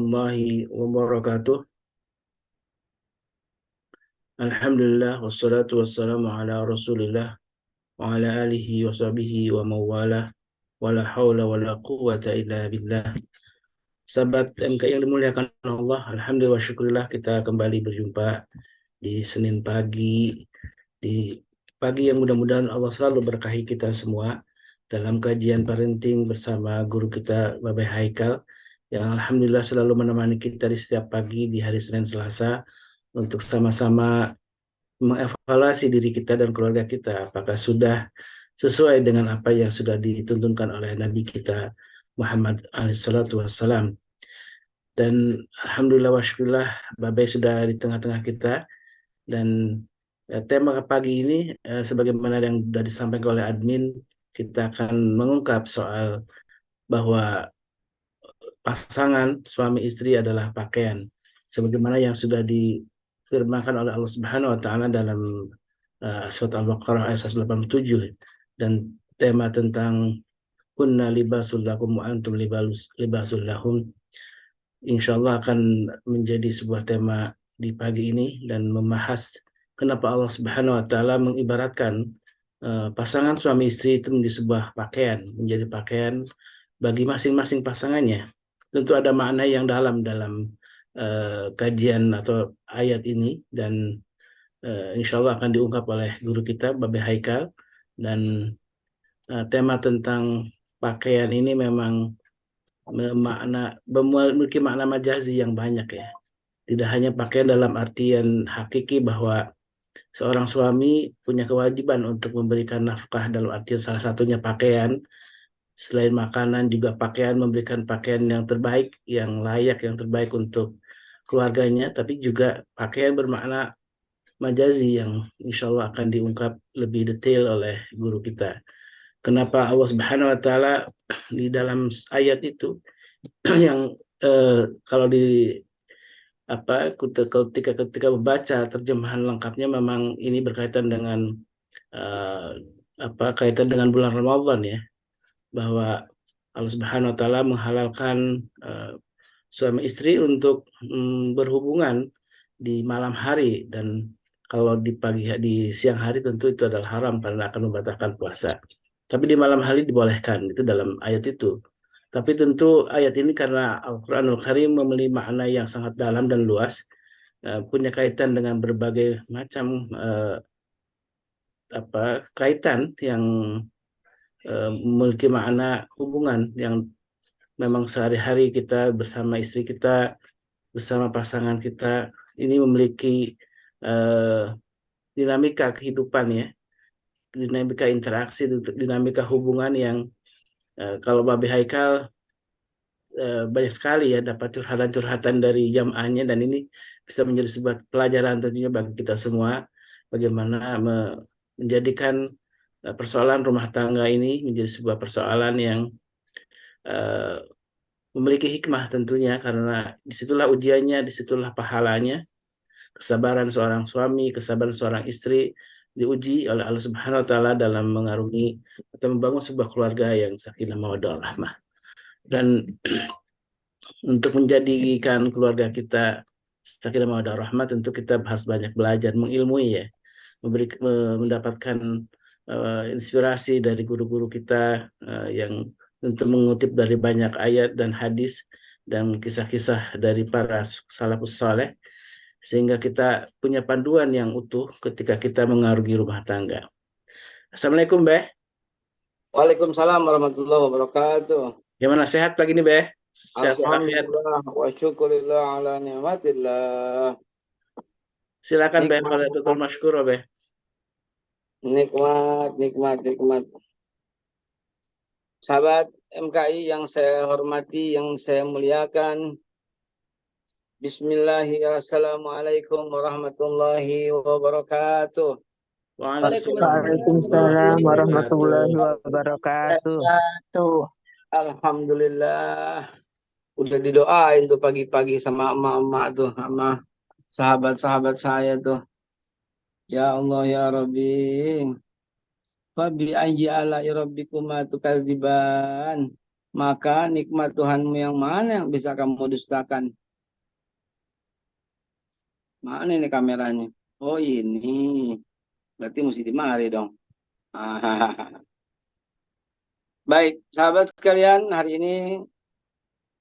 warahmatullahi wabarakatuh. Alhamdulillah wassalatu wassalamu ala Rasulillah wa ala alihi wa sahbihi wa mawalah wala haula wala quwata illa billah. Sahabat MK yang dimuliakan Allah, alhamdulillah wa syukurillah kita kembali berjumpa di Senin pagi, di pagi yang mudah-mudahan Allah selalu berkahi kita semua dalam kajian parenting bersama guru kita Babe Haikal yang alhamdulillah selalu menemani kita di setiap pagi di hari Senin Selasa untuk sama-sama mengevaluasi diri kita dan keluarga kita apakah sudah sesuai dengan apa yang sudah dituntunkan oleh Nabi kita Muhammad alaihissalatu wassalam. Dan alhamdulillah wa syukurillah Babe sudah di tengah-tengah kita dan tema pagi ini sebagaimana yang sudah disampaikan oleh admin, kita akan mengungkap soal bahwa pasangan suami istri adalah pakaian sebagaimana yang sudah difirmankan oleh Allah Subhanahu wa taala dalam surat Al-Baqarah ayat 187, dan tema tentang kunna libasul lakum wa antum libasul lahum insyaallah akan menjadi sebuah tema di pagi ini dan membahas kenapa Allah Subhanahu wa taala mengibaratkan pasangan suami istri itu menjadi sebuah pakaian, menjadi pakaian bagi masing-masing pasangannya. Tentu ada makna yang dalam kajian atau ayat ini dan insya Allah akan diungkap oleh guru kita Babe Haikal. Dan tema tentang pakaian ini memang memiliki makna majazi yang banyak ya. Tidak hanya pakaian dalam artian hakiki bahwa seorang suami punya kewajiban untuk memberikan nafkah dalam artian salah satunya pakaian. Selain makanan juga pakaian, memberikan pakaian yang terbaik, yang layak, yang terbaik untuk keluarganya. Tapi juga pakaian bermakna majazi yang insya Allah akan diungkap lebih detail oleh guru kita. Kenapa Allah Subhanahu Wa Taala di dalam ayat itu yang kalau di ketika membaca terjemahan lengkapnya memang ini berkaitan dengan eh, kaitan dengan bulan Ramadan ya, bahwa Allah Subhanahu wa taala menghalalkan suami istri untuk berhubungan di malam hari, dan kalau di siang hari tentu itu adalah haram karena akan membatalkan puasa. Tapi di malam hari dibolehkan, itu dalam ayat itu. Tapi tentu ayat ini karena Al-Qur'anul Karim memiliki makna yang sangat dalam dan luas, punya kaitan dengan berbagai macam kaitan yang memiliki makna hubungan yang memang sehari-hari kita bersama istri kita, bersama pasangan kita, ini memiliki eh, dinamika kehidupan ya, dinamika interaksi, dinamika hubungan yang kalau Babe Haikal banyak sekali ya dapat curhatan-curhatan dari jamaahnya, dan ini bisa menjadi sebuah pelajaran tentunya bagi kita semua bagaimana menjadikan persoalan rumah tangga ini menjadi sebuah persoalan yang eh, memiliki hikmah tentunya, karena disitulah ujiannya, disitulah pahalanya. Kesabaran seorang suami, kesabaran seorang istri diuji oleh Allah Subhanahu wa taala dalam mengarungi atau membangun sebuah keluarga yang sakinah mawaddah rahmah. Dan untuk menjadikan keluarga kita sakinah mawaddah rahmah tentu kita harus banyak belajar, mengilmui ya, mendapatkan inspirasi dari guru-guru kita yang tentu mengutip dari banyak ayat dan hadis dan kisah-kisah dari para salafus saleh, sehingga kita punya panduan yang utuh ketika kita mengarungi rumah tangga. Assalamualaikum, Beh. Waalaikumsalam warahmatullahi wabarakatuh. Gimana, sehat pagi ini, Beh? Sehat walafiat. Alhamdulillah wa syukurillah ala ni'matillah. Silakan, Beh, Nikmat, pada tutur masykur, Beh. nikmat, nikmat, nikmat. Sahabat MKI yang saya hormati, yang saya muliakan. Bismillahirrahmanirrahim. Assalamualaikum warahmatullahi wabarakatuh. Waalaikumsalam warahmatullahi wabarakatuh. Alhamdulillah. Udah didoain tuh pagi-pagi sama emak-emak tuh, sama sahabat-sahabat saya tuh. Ya Allah ya Rabbi. Fabi ayyi ala'i rabbikuma tukadziban. maka nikmat Tuhanmu yang mana yang bisa kamu dustakan? Mana ini kameranya? Oh ini, berarti mesti dimari dong. Baik, sahabat sekalian, hari ini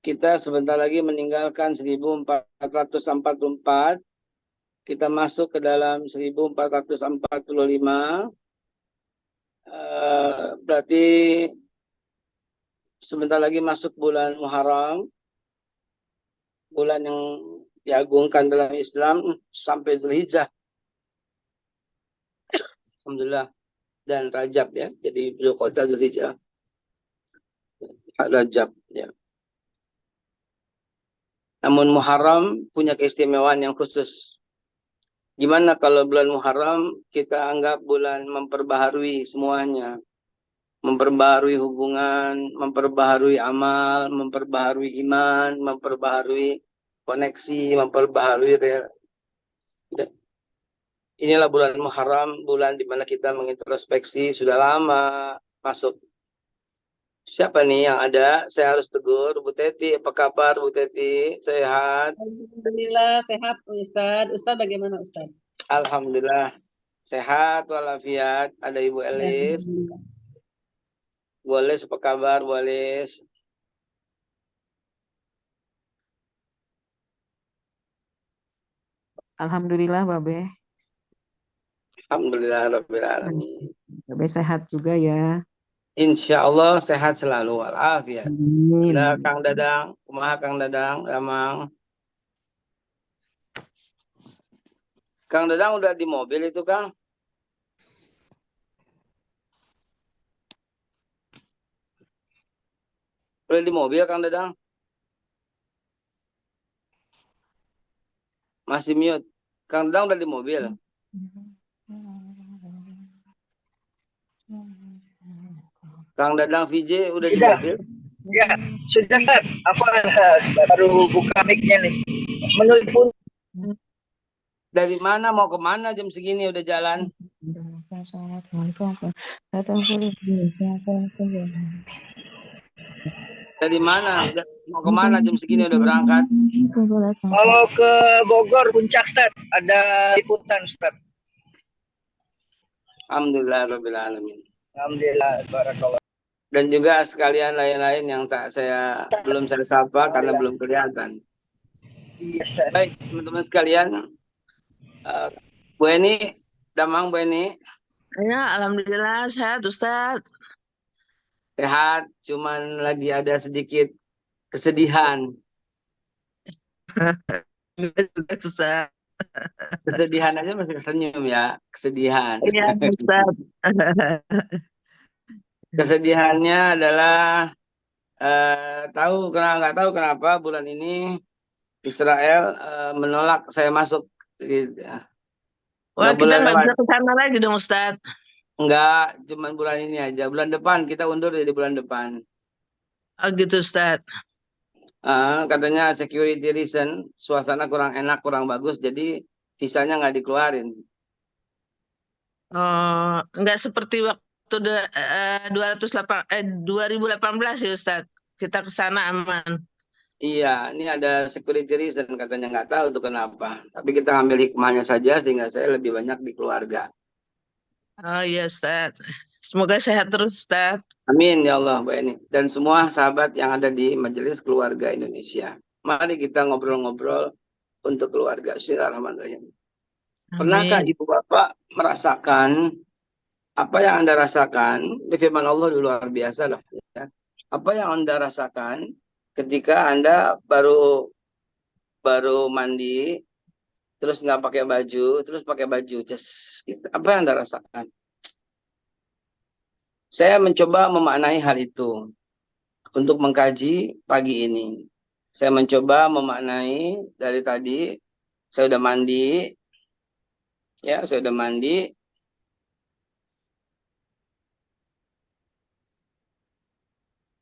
kita sebentar lagi meninggalkan 1444. Kita masuk ke dalam 1445. Berarti sebentar lagi masuk bulan Muharram, bulan yang diagungkan dalam Islam sampai Dzulhijjah. Alhamdulillah. Dan Rajab ya. Jadi Zulqa'dah, Dzulhijjah, Rajab ya. Namun Muharram punya keistimewaan yang khusus. Gimana kalau bulan Muharram kita anggap bulan memperbaharui semuanya. Memperbaharui hubungan, memperbaharui amal, memperbaharui iman, memperbaharui koneksi, memperbaharui inilah bulan Muharram, bulan di mana kita mengintrospeksi sudah lama masuk. Siapa nih yang ada? Saya harus tegur. Bu Teti, apa kabar Bu Teti? Sehat? Alhamdulillah sehat Ustadz. Ustadz bagaimana Ustadz? Alhamdulillah sehat walafiat. Ada Ibu Elis. Bu Elis, apa kabar Bu Elis? Alhamdulillah Babe. Alhamdulillah Rabbil Alamin. Babe sehat juga ya. Insya Allah sehat selalu walafiat. Amin. Ada Kang Dadang, kumaha Kang Dadang, Ramang. Kang Dadang udah di mobil itu Kang? Udah di mobil Kang Dadang? Masih mute. Kang Dadang udah di mobil? Kang Dadang VJ udah di mobil? Ya, sudah Ustaz. Aku baru buka mic-nya nih. Menurut pun Dari mana mau kemana jam segini udah jalan? Dari mana? Mau kemana jam segini udah berangkat? mau ke Bogor Puncak Ustaz, ada liputan Ustaz. Alhamdulillah Rabbil Alamin. Alhamdulillah, barakallah. Dan juga sekalian lain-lain yang belum saya sapa karena belum kelihatan. Iya Ustaz. Baik, teman-teman sekalian. Bu Eni, Damang Bu Eni. Ya, alhamdulillah sehat Ustadz. Sehat, cuman lagi ada sedikit kesedihan. Ustadz. Kesedihan aja masih senyum ya, kesedihan. Iya Ustadz. Kesedihannya adalah nggak tahu kenapa bulan ini Israel menolak saya masuk. Gitu. Wah, Nggak kita boleh nggak lewat. bisa ke sana lagi dong Ustadz. Enggak, cuman bulan ini aja. Bulan depan kita undur jadi bulan depan. Oh gitu Ustadz. Katanya security reason, suasana kurang enak, kurang bagus, jadi visanya nggak dikeluarin. Oh, nggak seperti waktu 2018 ya Ustadz. Kita ke sana aman. Iya, ini ada security reason katanya nggak tahu tuh kenapa. Tapi kita ambil hikmahnya saja sehingga saya lebih banyak di keluarga. Oh iya Ustadz. Semoga sehat terus Ustadz. Amin ya Allah, Bu Eni. Dan semua sahabat yang ada di Majelis Keluarga Indonesia. Mari kita ngobrol-ngobrol untuk keluarga. Bismillahirrahmanirrahim. Pernahkah Amin. Ibu Bapak merasakan apa yang Anda rasakan? Di firman Allah luar biasa lah. Ya. Apa yang Anda rasakan ketika Anda baru mandi, terus nggak pakai baju, terus pakai baju, gitu. Apa yang Anda rasakan? Saya mencoba memaknai hal itu untuk mengkaji pagi ini. Saya mencoba memaknai dari tadi, saya udah mandi, ya, saya udah mandi.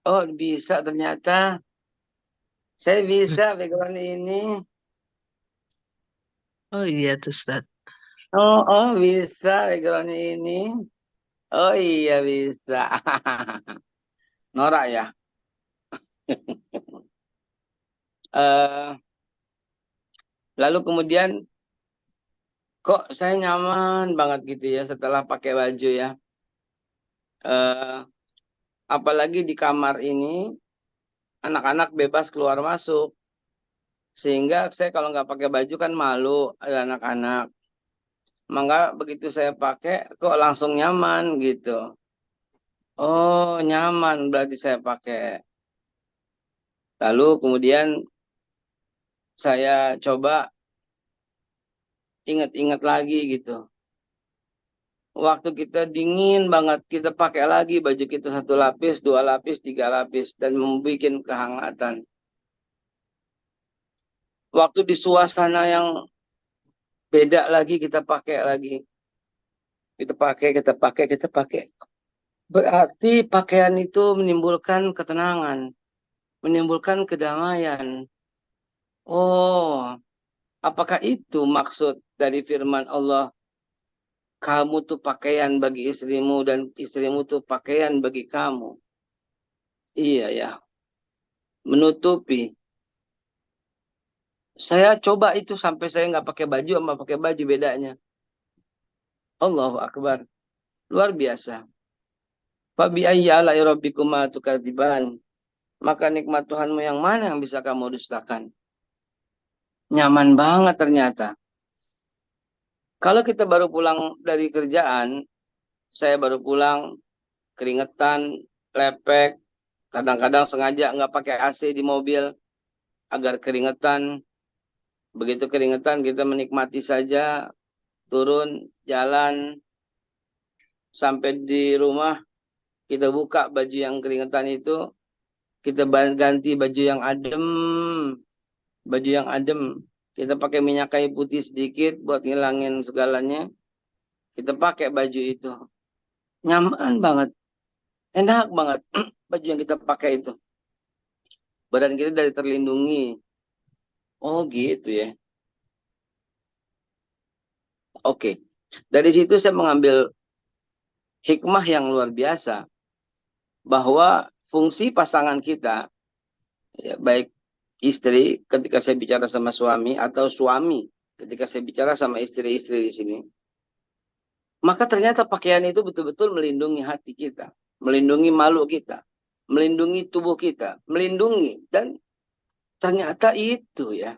Oh, bisa ternyata. Saya bisa background ini. Oh iya tuh Ustadz. Oh, bisa background ini. Oh iya bisa. Norak ya. Eh, lalu kemudian kok saya nyaman banget gitu ya setelah pakai baju ya. Eh, apalagi di kamar ini anak-anak bebas keluar masuk. Sehingga saya kalau nggak pakai baju kan malu ada anak-anak. Maka begitu saya pakai kok langsung nyaman gitu. Oh, nyaman berarti saya pakai. Lalu kemudian saya coba ingat-ingat lagi gitu. Waktu kita dingin banget, kita pakai lagi baju kita 1 lapis, 2 lapis, 3 lapis, dan membuat kehangatan. Waktu di suasana yang beda lagi, kita pakai lagi. Kita pakai, kita pakai, kita pakai. Berarti pakaian itu menimbulkan ketenangan, menimbulkan kedamaian. Oh, apakah itu maksud dari firman Allah? Kamu tuh pakaian bagi istrimu dan istrimu tuh pakaian bagi kamu. Iya ya, menutupi. Saya coba itu sampai saya nggak pakai baju sama pakai baju bedanya. Allahu Akbar. Luar biasa. Fabi ayyi ala'i rabbikuma tukadziban. Maka nikmat Tuhanmu yang mana yang bisa kamu dustakan? Nyaman banget ternyata. Kalau kita baru pulang dari kerjaan, saya baru pulang, keringetan, lepek, kadang-kadang sengaja nggak pakai AC di mobil agar keringetan. Begitu keringetan kita menikmati saja, turun, jalan, sampai di rumah, kita buka baju yang keringetan itu, kita ganti baju yang adem, baju yang adem. Kita pakai minyak kayu putih sedikit buat ngilangin segalanya. Kita pakai baju itu. Nyaman banget. Enak banget baju yang kita pakai itu. Badan kita dari terlindungi. Oh gitu ya. Oke. Dari situ saya mengambil hikmah yang luar biasa. Bahwa fungsi pasangan kita, ya, baik istri ketika saya bicara sama suami atau suami ketika saya bicara sama istri-istri di sini. Maka ternyata pakaian itu betul-betul melindungi hati kita. Melindungi malu kita. Melindungi tubuh kita. Melindungi. Dan ternyata itu ya.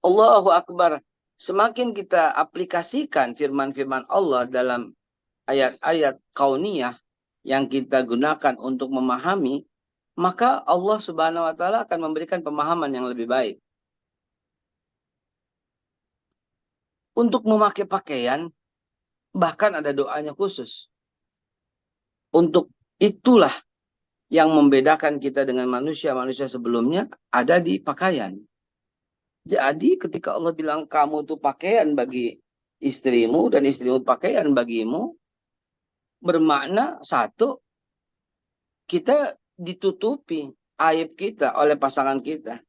Allahu Akbar. Semakin kita aplikasikan firman-firman Allah dalam ayat-ayat kauniyah yang kita gunakan untuk memahami, maka Allah Subhanahu wa taala akan memberikan pemahaman yang lebih baik. Untuk memakai pakaian, bahkan ada doanya khusus. Untuk itulah yang membedakan kita dengan manusia-manusia sebelumnya ada di pakaian. Jadi ketika Allah bilang kamu tuh pakaian bagi istrimu dan istrimu pakaian bagimu, bermakna satu, kita ditutupi aib kita oleh pasangan kita.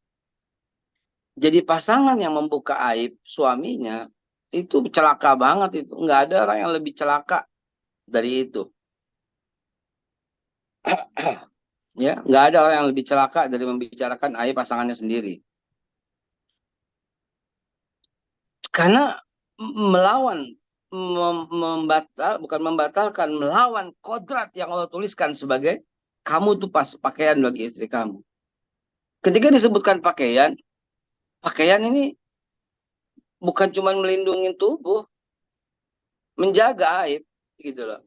Jadi pasangan yang membuka aib suaminya itu celaka banget itu. Nggak ada orang yang lebih celaka dari itu. Ya, nggak ada orang yang lebih celaka dari membicarakan aib pasangannya sendiri. Karena melawan, bukan membatalkan, melawan kodrat yang Allah tuliskan sebagai kamu tuh pas pakaian bagi istri kamu. Ketika disebutkan pakaian, pakaian ini bukan cuma melindungi tubuh, menjaga aib gitu loh.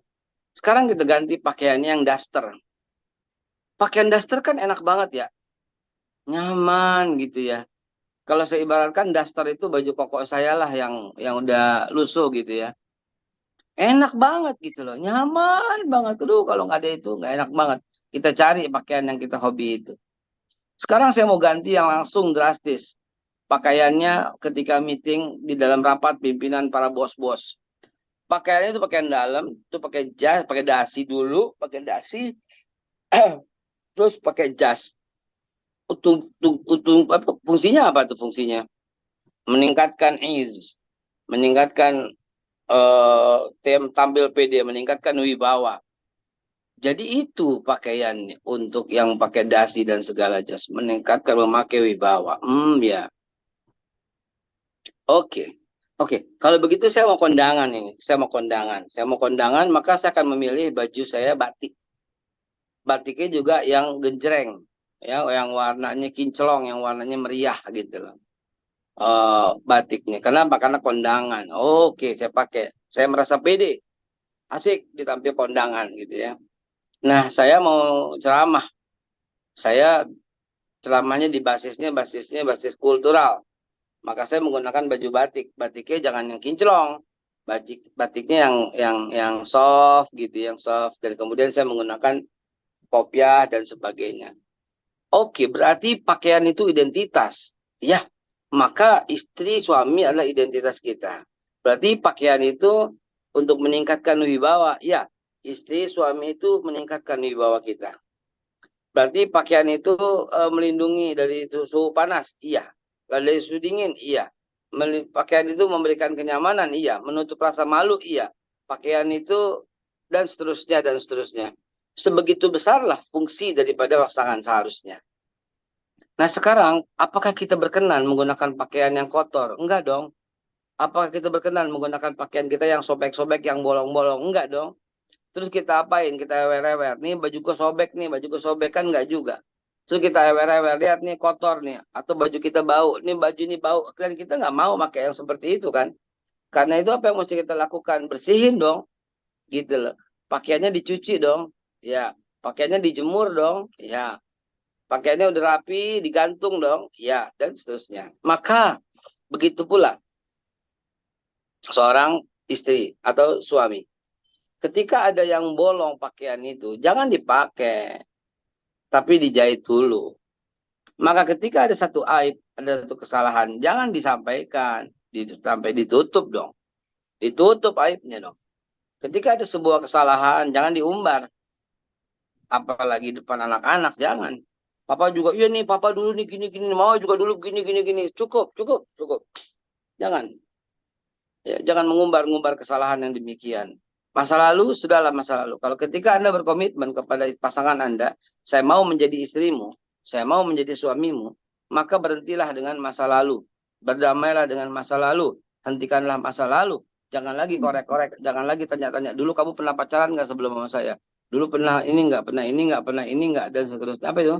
Sekarang kita ganti pakaiannya yang daster. Pakaian daster kan enak banget ya, nyaman gitu ya. Kalau saya ibaratkan daster itu baju koko saya lah yang udah lusuh gitu ya. Enak banget gitu loh, nyaman banget. Aduh, kalau nggak ada itu nggak enak banget. Kita cari pakaian yang kita hobi itu. Sekarang saya mau ganti yang langsung drastis. Pakaiannya ketika meeting di dalam rapat pimpinan para bos-bos. Pakaiannya itu pakaian dalam, itu pakai jas, pakai dasi dulu, pakai dasi, terus pakai jas. Fungsinya apa tuh fungsinya? Meningkatkan meningkatkan tampil pede, meningkatkan wibawa. Jadi itu pakaiannya untuk yang pakai dasi dan segala jas meningkatkan memakai wibawa. Ya. Oke. Oke, kalau begitu saya mau kondangan ini. Saya mau kondangan, maka saya akan memilih baju saya batik. Batiknya juga yang genjreng, ya, yang warnanya kinclong, yang warnanya meriah gitu loh. Batiknya. Kenapa? Karena kondangan. Oke, saya pakai. Saya merasa pede, asik ditampil kondangan gitu ya. Nah, saya mau ceramah. Saya ceramahnya di basisnya basis kultural. Maka saya menggunakan baju batik. Batiknya jangan yang kinclong. Batiknya yang soft gitu, yang soft. Dan kemudian saya menggunakan kopiah dan sebagainya. Oke, berarti pakaian itu identitas. Ya, maka istri suami adalah identitas kita. Berarti pakaian itu untuk meningkatkan wibawa. Ya, istri suami itu meningkatkan wibawa kita. Berarti pakaian itu melindungi dari suhu panas. Iya. Lalu dari suhu dingin. Iya. Pakaian itu memberikan kenyamanan. Iya. Menutup rasa malu. Iya. Pakaian itu dan seterusnya dan seterusnya. Sebegitu besarlah fungsi daripada pasangan seharusnya. Nah sekarang, apakah kita berkenan menggunakan pakaian yang kotor? Enggak dong. Apakah kita berkenan menggunakan pakaian kita yang sobek-sobek, yang bolong-bolong? Enggak dong. Terus kita apain? Kita ewer-ewer. Nih bajuku sobek nih, bajuku sobek kan enggak juga. Terus kita ewer-ewer, lihat nih kotor nih. Atau baju kita bau, nih baju ini bau. Dan kita nggak mau pakai yang seperti itu kan. Karena itu apa yang mesti kita lakukan? Bersihin dong. Gitu loh. Pakaiannya dicuci dong. Ya. Pakaiannya dijemur dong. Ya. Pakaiannya udah rapi, digantung dong. Ya. Dan seterusnya. Maka begitu pula seorang istri atau suami. Ketika ada yang bolong pakaian itu, jangan dipakai, tapi dijahit dulu. Maka ketika ada satu aib, ada satu kesalahan, jangan disampaikan, sampai ditutup dong. Ditutup aibnya dong. Ketika ada sebuah kesalahan, jangan diumbar. Apalagi depan anak-anak, jangan. Papa juga, iya nih, papa dulu nih gini-gini, mama juga dulu gini-gini. Cukup. Jangan. Ya, jangan mengumbar-ngumbar kesalahan yang demikian. Masa lalu sudahlah masa lalu. Kalau ketika Anda berkomitmen kepada pasangan Anda, saya mau menjadi istrimu, saya mau menjadi suamimu, maka berhentilah dengan masa lalu. Berdamailah dengan masa lalu. Hentikanlah masa lalu. Jangan lagi korek-korek, jangan lagi tanya-tanya. Dulu kamu pernah pacaran nggak sebelum sama saya? Dulu pernah ini nggak, pernah ini nggak, pernah ini nggak, dan seterusnya. Apa itu?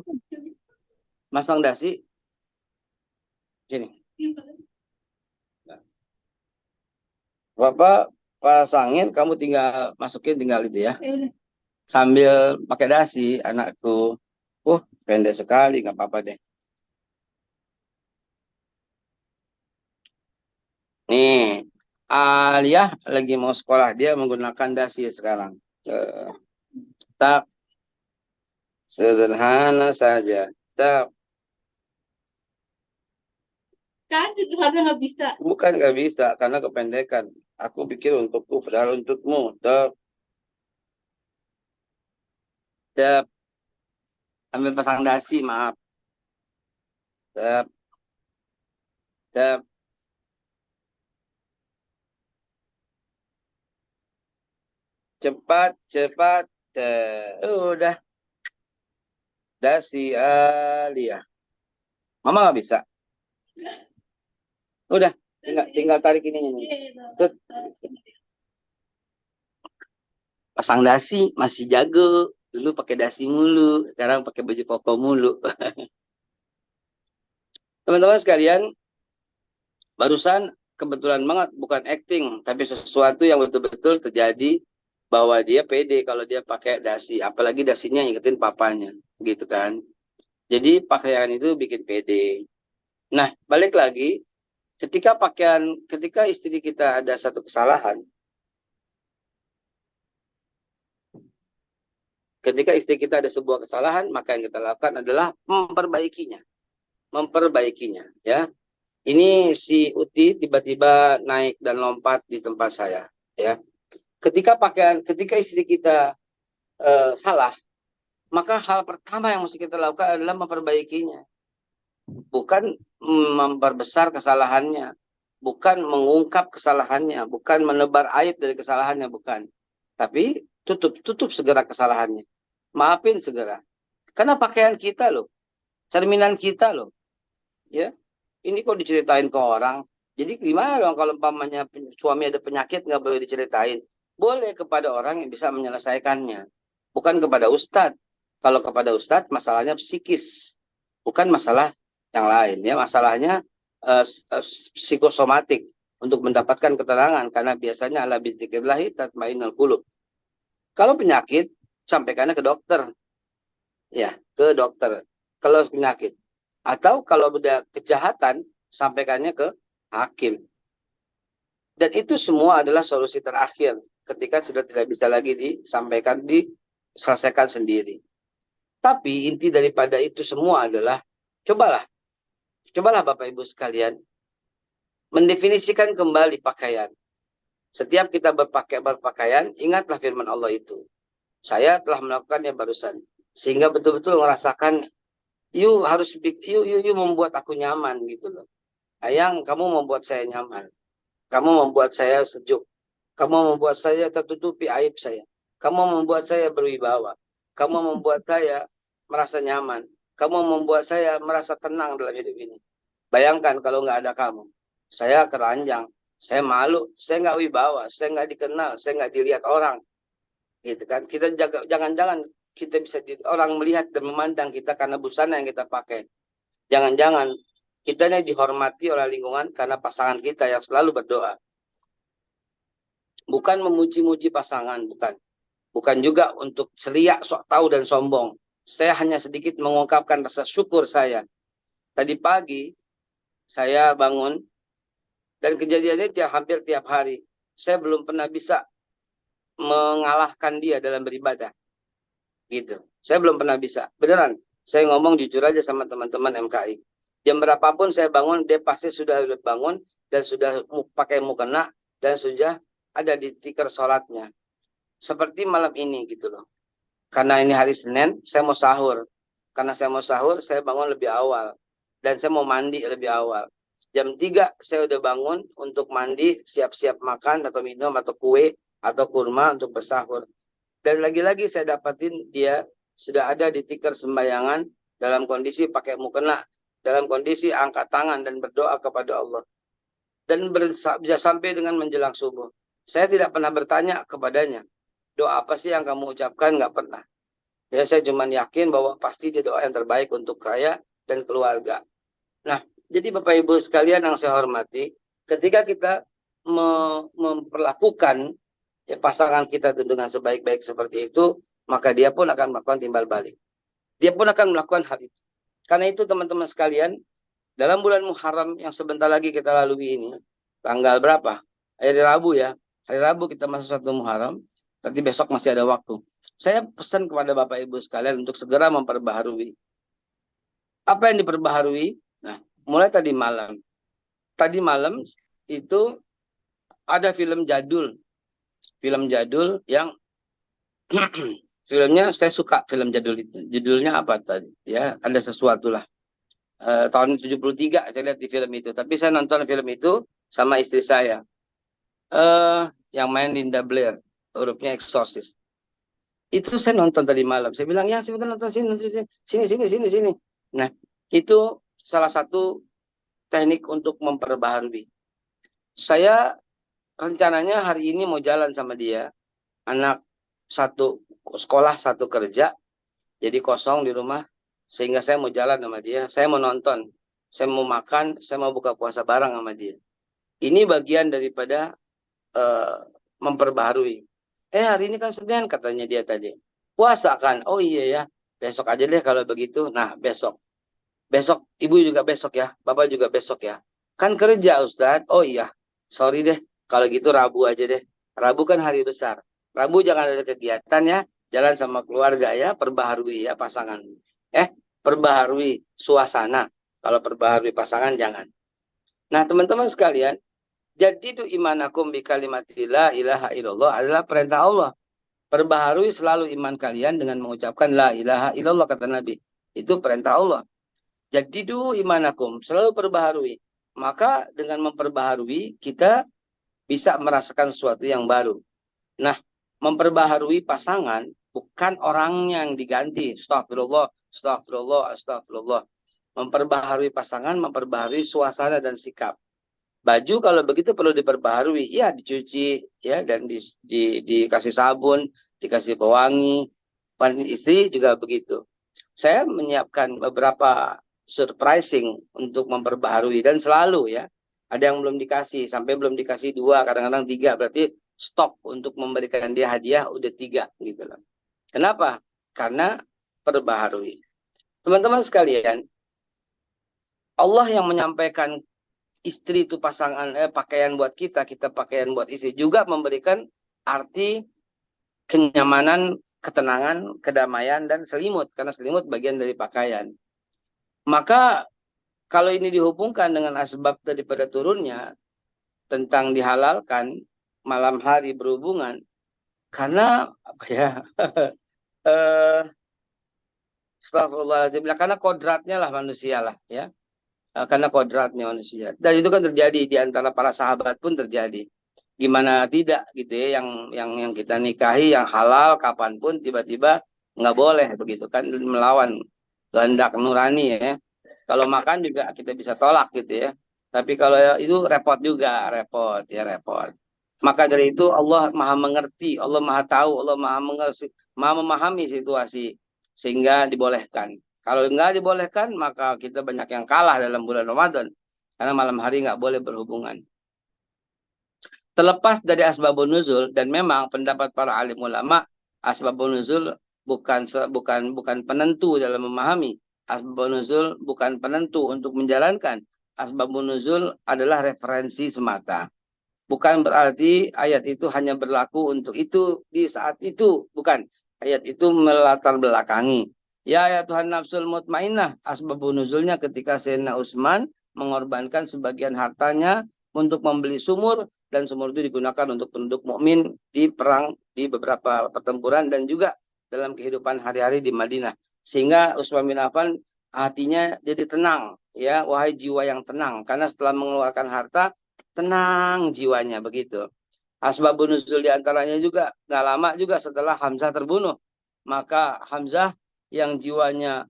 Masang dasi. Sini. Bapak pasangin, kamu tinggal masukin, tinggal itu ya. Sambil pakai dasi, anakku. Pendek sekali, nggak apa-apa deh. Nih, Alia lagi mau sekolah, dia menggunakan dasi sekarang. Tak, sederhana saja. Tak. Kan sederhana nggak bisa. Bukan nggak bisa, karena kependekan. Aku pikir untukku, padahal untukmu. Tak. Tak. Ambil pasang dasi, maaf. Tak. Tak. Cepat. Udah. Dasi Alia. Mama nggak bisa. Udah. Tinggal tarik ini. Set. Pasang dasi, masih jago. Dulu pakai dasi mulu. Sekarang pakai baju koko mulu. Teman-teman sekalian, barusan kebetulan banget bukan acting, tapi sesuatu yang betul-betul terjadi, bahwa dia pede kalau dia pakai dasi, apalagi dasinya ngikutin papanya, gitu kan. Jadi pakaian itu bikin pede. Nah, balik lagi, ketika istri kita ada satu kesalahan, ketika istri kita ada sebuah kesalahan, maka yang kita lakukan adalah memperbaikinya, ya. Ini si Uti tiba-tiba naik dan lompat di tempat saya, ya. Ketika istri kita salah, maka hal pertama yang mesti kita lakukan adalah memperbaikinya. Bukan memperbesar kesalahannya, bukan mengungkap kesalahannya, bukan menebar aib dari kesalahannya, bukan. Tapi tutup segera kesalahannya. maafin segera. Karena pakaian kita loh, cerminan kita loh. Ya, ini kok diceritain ke orang. Jadi gimana dong kalau umpamanya suami ada penyakit nggak boleh diceritain? Boleh kepada orang yang bisa menyelesaikannya. Bukan kepada ustadz. Kalau kepada ustadz masalahnya psikis. Bukan masalah yang lain. Ya, masalahnya psikosomatik. Untuk mendapatkan keterangan. Karena biasanya ala bizikrillahi tatmainnul qulub. Kalau penyakit, sampaikannya ke dokter. Ya, ke dokter. Kalau penyakit. Atau kalau udah kejahatan, sampaikannya ke hakim. Dan itu semua adalah solusi terakhir ketika sudah tidak bisa lagi disampaikan, diselesaikan sendiri. Tapi inti daripada itu semua adalah cobalah Bapak Ibu sekalian mendefinisikan kembali pakaian. Setiap kita berpakaian, ingatlah firman Allah itu. Saya telah melakukannya barusan, sehingga betul-betul merasakan you membuat aku nyaman gitu loh. Ayang, kamu membuat saya nyaman. Kamu membuat saya sejuk. Kamu membuat saya tertutupi aib saya. Kamu membuat saya berwibawa. Kamu membuat saya merasa nyaman. Kamu membuat saya merasa tenang dalam hidup ini. Bayangkan kalau nggak ada kamu. Saya keranjang. Saya malu. Saya nggak wibawa. Saya nggak dikenal. Saya nggak dilihat orang. Gitu kan. Kita jangan-jangan kita bisa orang melihat dan memandang kita karena busana yang kita pakai. Jangan-jangan kita ini dihormati oleh lingkungan karena pasangan kita yang selalu berdoa. Bukan memuji-muji pasangan, bukan. Bukan juga untuk ceria, sok tahu dan sombong. Saya hanya sedikit mengungkapkan rasa syukur saya. Tadi pagi saya bangun dan kejadiannya hampir tiap hari. Saya belum pernah bisa mengalahkan dia dalam beribadah. Gitu. Saya belum pernah bisa. Beneran. Saya ngomong jujur aja sama teman-teman MKI. Jam berapapun saya bangun, dia pasti sudah bangun dan sudah pakai mukena dan sudah ada di tikar sholatnya. Seperti malam ini gitu loh. Karena ini hari Senin, saya mau sahur. Karena saya mau sahur, saya bangun lebih awal. Dan saya mau mandi lebih awal. Jam 3 saya udah bangun untuk mandi, siap-siap makan atau minum atau kue atau kurma untuk bersahur. Dan lagi-lagi saya dapatin dia sudah ada di tikar sembayangan dalam kondisi pakai mukena, dalam kondisi angkat tangan dan berdoa kepada Allah. Dan bisa sampai dengan menjelang subuh. Saya tidak pernah bertanya kepadanya, doa apa sih yang kamu ucapkan? Nggak pernah. Ya, saya cuma yakin bahwa pasti dia doa yang terbaik untuk saya dan keluarga. Nah, jadi Bapak Ibu sekalian yang saya hormati, ketika kita memperlakukan ya, pasangan kita dengan sebaik-baik seperti itu, maka dia pun akan melakukan timbal balik. Dia pun akan melakukan hal itu. Karena itu teman-teman sekalian, dalam bulan Muharram yang sebentar lagi kita lalui ini, tanggal berapa? Hari Rabu ya. Hari Rabu kita masuk 1 Muharram, berarti besok masih ada waktu. Saya pesan kepada Bapak Ibu sekalian untuk segera memperbaharui. Apa yang diperbaharui? Nah, mulai tadi malam. Tadi malam itu ada film jadul. Film jadul yang filmnya saya suka film jadul itu. Judulnya apa tadi? Ya, ada sesuatu lah. Tahun 73 saya lihat di film itu. Tapi saya nonton film itu sama istri saya. Yang main Linda Blair, hurufnya Exorcist. Itu saya nonton tadi malam. Saya bilang, ya sebentar nonton sini. Nah, itu salah satu teknik untuk memperbaharui. Saya rencananya hari ini mau jalan sama dia. Anak satu sekolah, satu kerja. Jadi kosong di rumah. Sehingga saya mau jalan sama dia. Saya mau nonton. Saya mau makan. Saya mau buka puasa bareng sama dia. Ini bagian daripada memperbaharui. Hari ini kan Senin katanya dia tadi. Puasa kan? Oh iya ya. Besok aja deh kalau begitu. Nah besok. Besok ibu juga besok ya. Bapak juga besok ya. Kan kerja Ustadz. Oh iya. Sorry deh. Kalau gitu Rabu aja deh. Rabu kan hari besar. Rabu jangan ada kegiatan ya. Jalan sama keluarga ya. Perbaharui ya pasangan. Perbaharui suasana. Kalau perbaharui pasangan jangan. Nah teman-teman sekalian. Jadidu imanakum bi kalimati la ilaha illallah adalah perintah Allah. Perbaharui selalu iman kalian dengan mengucapkan la ilaha illallah kata Nabi. Itu perintah Allah. Jadidu imanakum, selalu perbaharui. Maka dengan memperbaharui kita bisa merasakan sesuatu yang baru. Nah, memperbaharui pasangan bukan orangnya yang diganti. Astagfirullah, astagfirullah, astagfirullah. Memperbaharui pasangan, memperbaharui suasana dan sikap. Baju kalau begitu perlu diperbaharui, ya dicuci, ya dan dikasih sabun, dikasih pewangi. Istri juga begitu. Saya menyiapkan beberapa surprising untuk memperbaharui dan selalu ya. Ada yang belum dikasih, sampai belum dikasih 2, kadang-kadang 3, berarti stok untuk memberikan dia hadiah udah 3 gitu loh. Kenapa? Karena perbaharui. Teman-teman sekalian, Allah yang menyampaikan istri itu pakaian buat kita, kita pakaian buat istri, juga memberikan arti kenyamanan, ketenangan, kedamaian, dan selimut. Karena selimut bagian dari pakaian. Maka kalau ini dihubungkan dengan asbab daripada turunnya, tentang dihalalkan malam hari berhubungan, karena apa ya, astagfirullahaladzim, karena kodratnya lah manusia lah ya. Karena kodratnya manusia. Dan itu kan terjadi di antara para sahabat pun terjadi. Gimana tidak gitu ya, yang kita nikahi yang halal kapanpun tiba-tiba nggak boleh begitu kan, melawan kehendak nurani ya. Kalau makan juga kita bisa tolak gitu ya. Tapi kalau itu repot juga, repot. Maka dari itu Allah Maha mengerti, Allah Maha tahu, Allah Maha mengerti, Maha memahami situasi sehingga dibolehkan. Kalau nggak dibolehkan, maka kita banyak yang kalah dalam bulan Ramadan. Karena malam hari nggak boleh berhubungan. Terlepas dari asbabun nuzul, dan memang pendapat para alim ulama, asbabun nuzul bukan penentu dalam memahami. Asbabun nuzul bukan penentu untuk menjalankan. Asbabun nuzul adalah referensi semata. Bukan berarti ayat itu hanya berlaku untuk itu di saat itu. Bukan. Ayat itu melatar belakangi. Ya Tuhan nafsul mutmainnah, asbabun nuzulnya ketika Sayyidina Utsman mengorbankan sebagian hartanya untuk membeli sumur, dan sumur itu digunakan untuk penduduk mukmin di perang, di beberapa pertempuran, dan juga dalam kehidupan hari-hari di Madinah. Sehingga Utsman bin Affan hatinya jadi tenang, ya, wahai jiwa yang tenang, karena setelah mengeluarkan harta tenang jiwanya begitu. Asbabun nuzul diantaranya juga nggak lama juga setelah Hamzah terbunuh, maka Hamzah yang jiwanya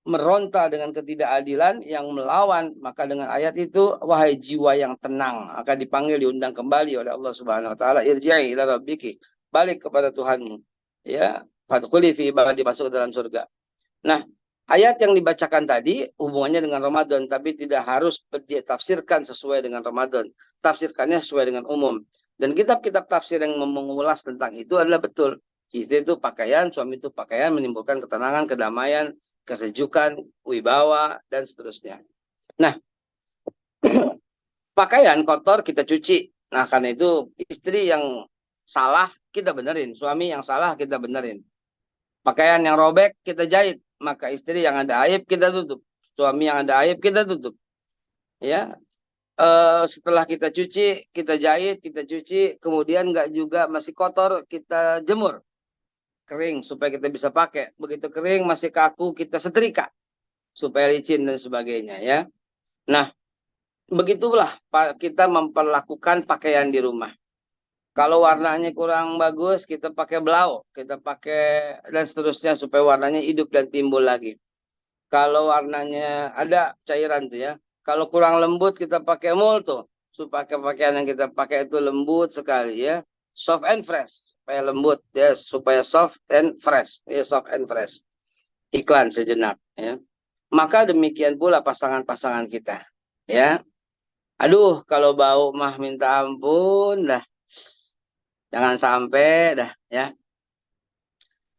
meronta dengan ketidakadilan, yang melawan, maka dengan ayat itu, wahai jiwa yang tenang, akan dipanggil, diundang kembali oleh Allah Subhanahu wa taala, irji'i ila rabbiki, balik kepada Tuhanmu. Ya, fadkhuli fi ibadi, masuk ke dalam surga. Nah, ayat yang dibacakan tadi hubungannya dengan Ramadan, tapi tidak harus ditafsirkan sesuai dengan Ramadan. Tafsirkannya sesuai dengan umum. Dan kitab-kitab tafsir yang mengulas tentang itu adalah betul. Istri itu pakaian, suami itu pakaian, menimbulkan ketenangan, kedamaian, kesejukan, wibawa, dan seterusnya. Nah, pakaian kotor kita cuci. Nah, karena itu istri yang salah kita benerin, suami yang salah kita benerin. Pakaian yang robek kita jahit, maka istri yang ada aib kita tutup, suami yang ada aib kita tutup. Ya, setelah kita cuci, kita jahit, kita cuci, kemudian nggak juga masih kotor, kita jemur kering supaya kita bisa pakai. Begitu kering masih kaku, kita setrika supaya licin dan sebagainya ya. Nah, begitulah kita memperlakukan pakaian di rumah. Kalau warnanya kurang bagus, kita pakai blau, kita pakai dan seterusnya supaya warnanya hidup dan timbul lagi. Kalau warnanya ada cairan tuh ya. Kalau kurang lembut, kita pakai mul tuh supaya pakaian yang kita pakai itu lembut sekali ya, soft and fresh. Supaya lembut ya, supaya soft and fresh ya, soft and fresh. Iklan sejenak ya. Maka demikian pula pasangan-pasangan kita ya. Aduh, kalau bau mah minta ampun dah. Jangan sampai dah ya.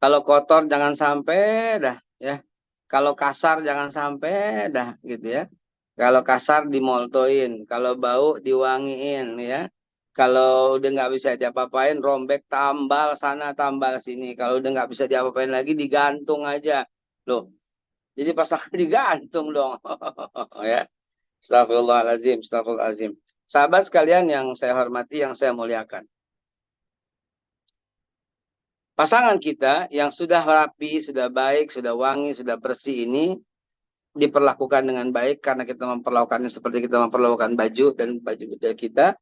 Kalau kotor jangan sampai dah ya. Kalau kasar jangan sampai dah gitu ya. Kalau kasar dimoltoin, kalau bau diwangiin ya. Kalau udah nggak bisa diapa-apain, rombek tambal sana tambal sini. Kalau udah nggak bisa diapa-apain lagi, digantung aja. Loh, jadi pasangan digantung dong. Ya. Astagfirullahaladzim, astagfirullahaladzim. Sahabat sekalian yang saya hormati, yang saya muliakan. Pasangan kita yang sudah rapi, sudah baik, sudah wangi, sudah bersih ini diperlakukan dengan baik, karena kita memperlakukannya seperti kita memperlakukan baju dan baju kita,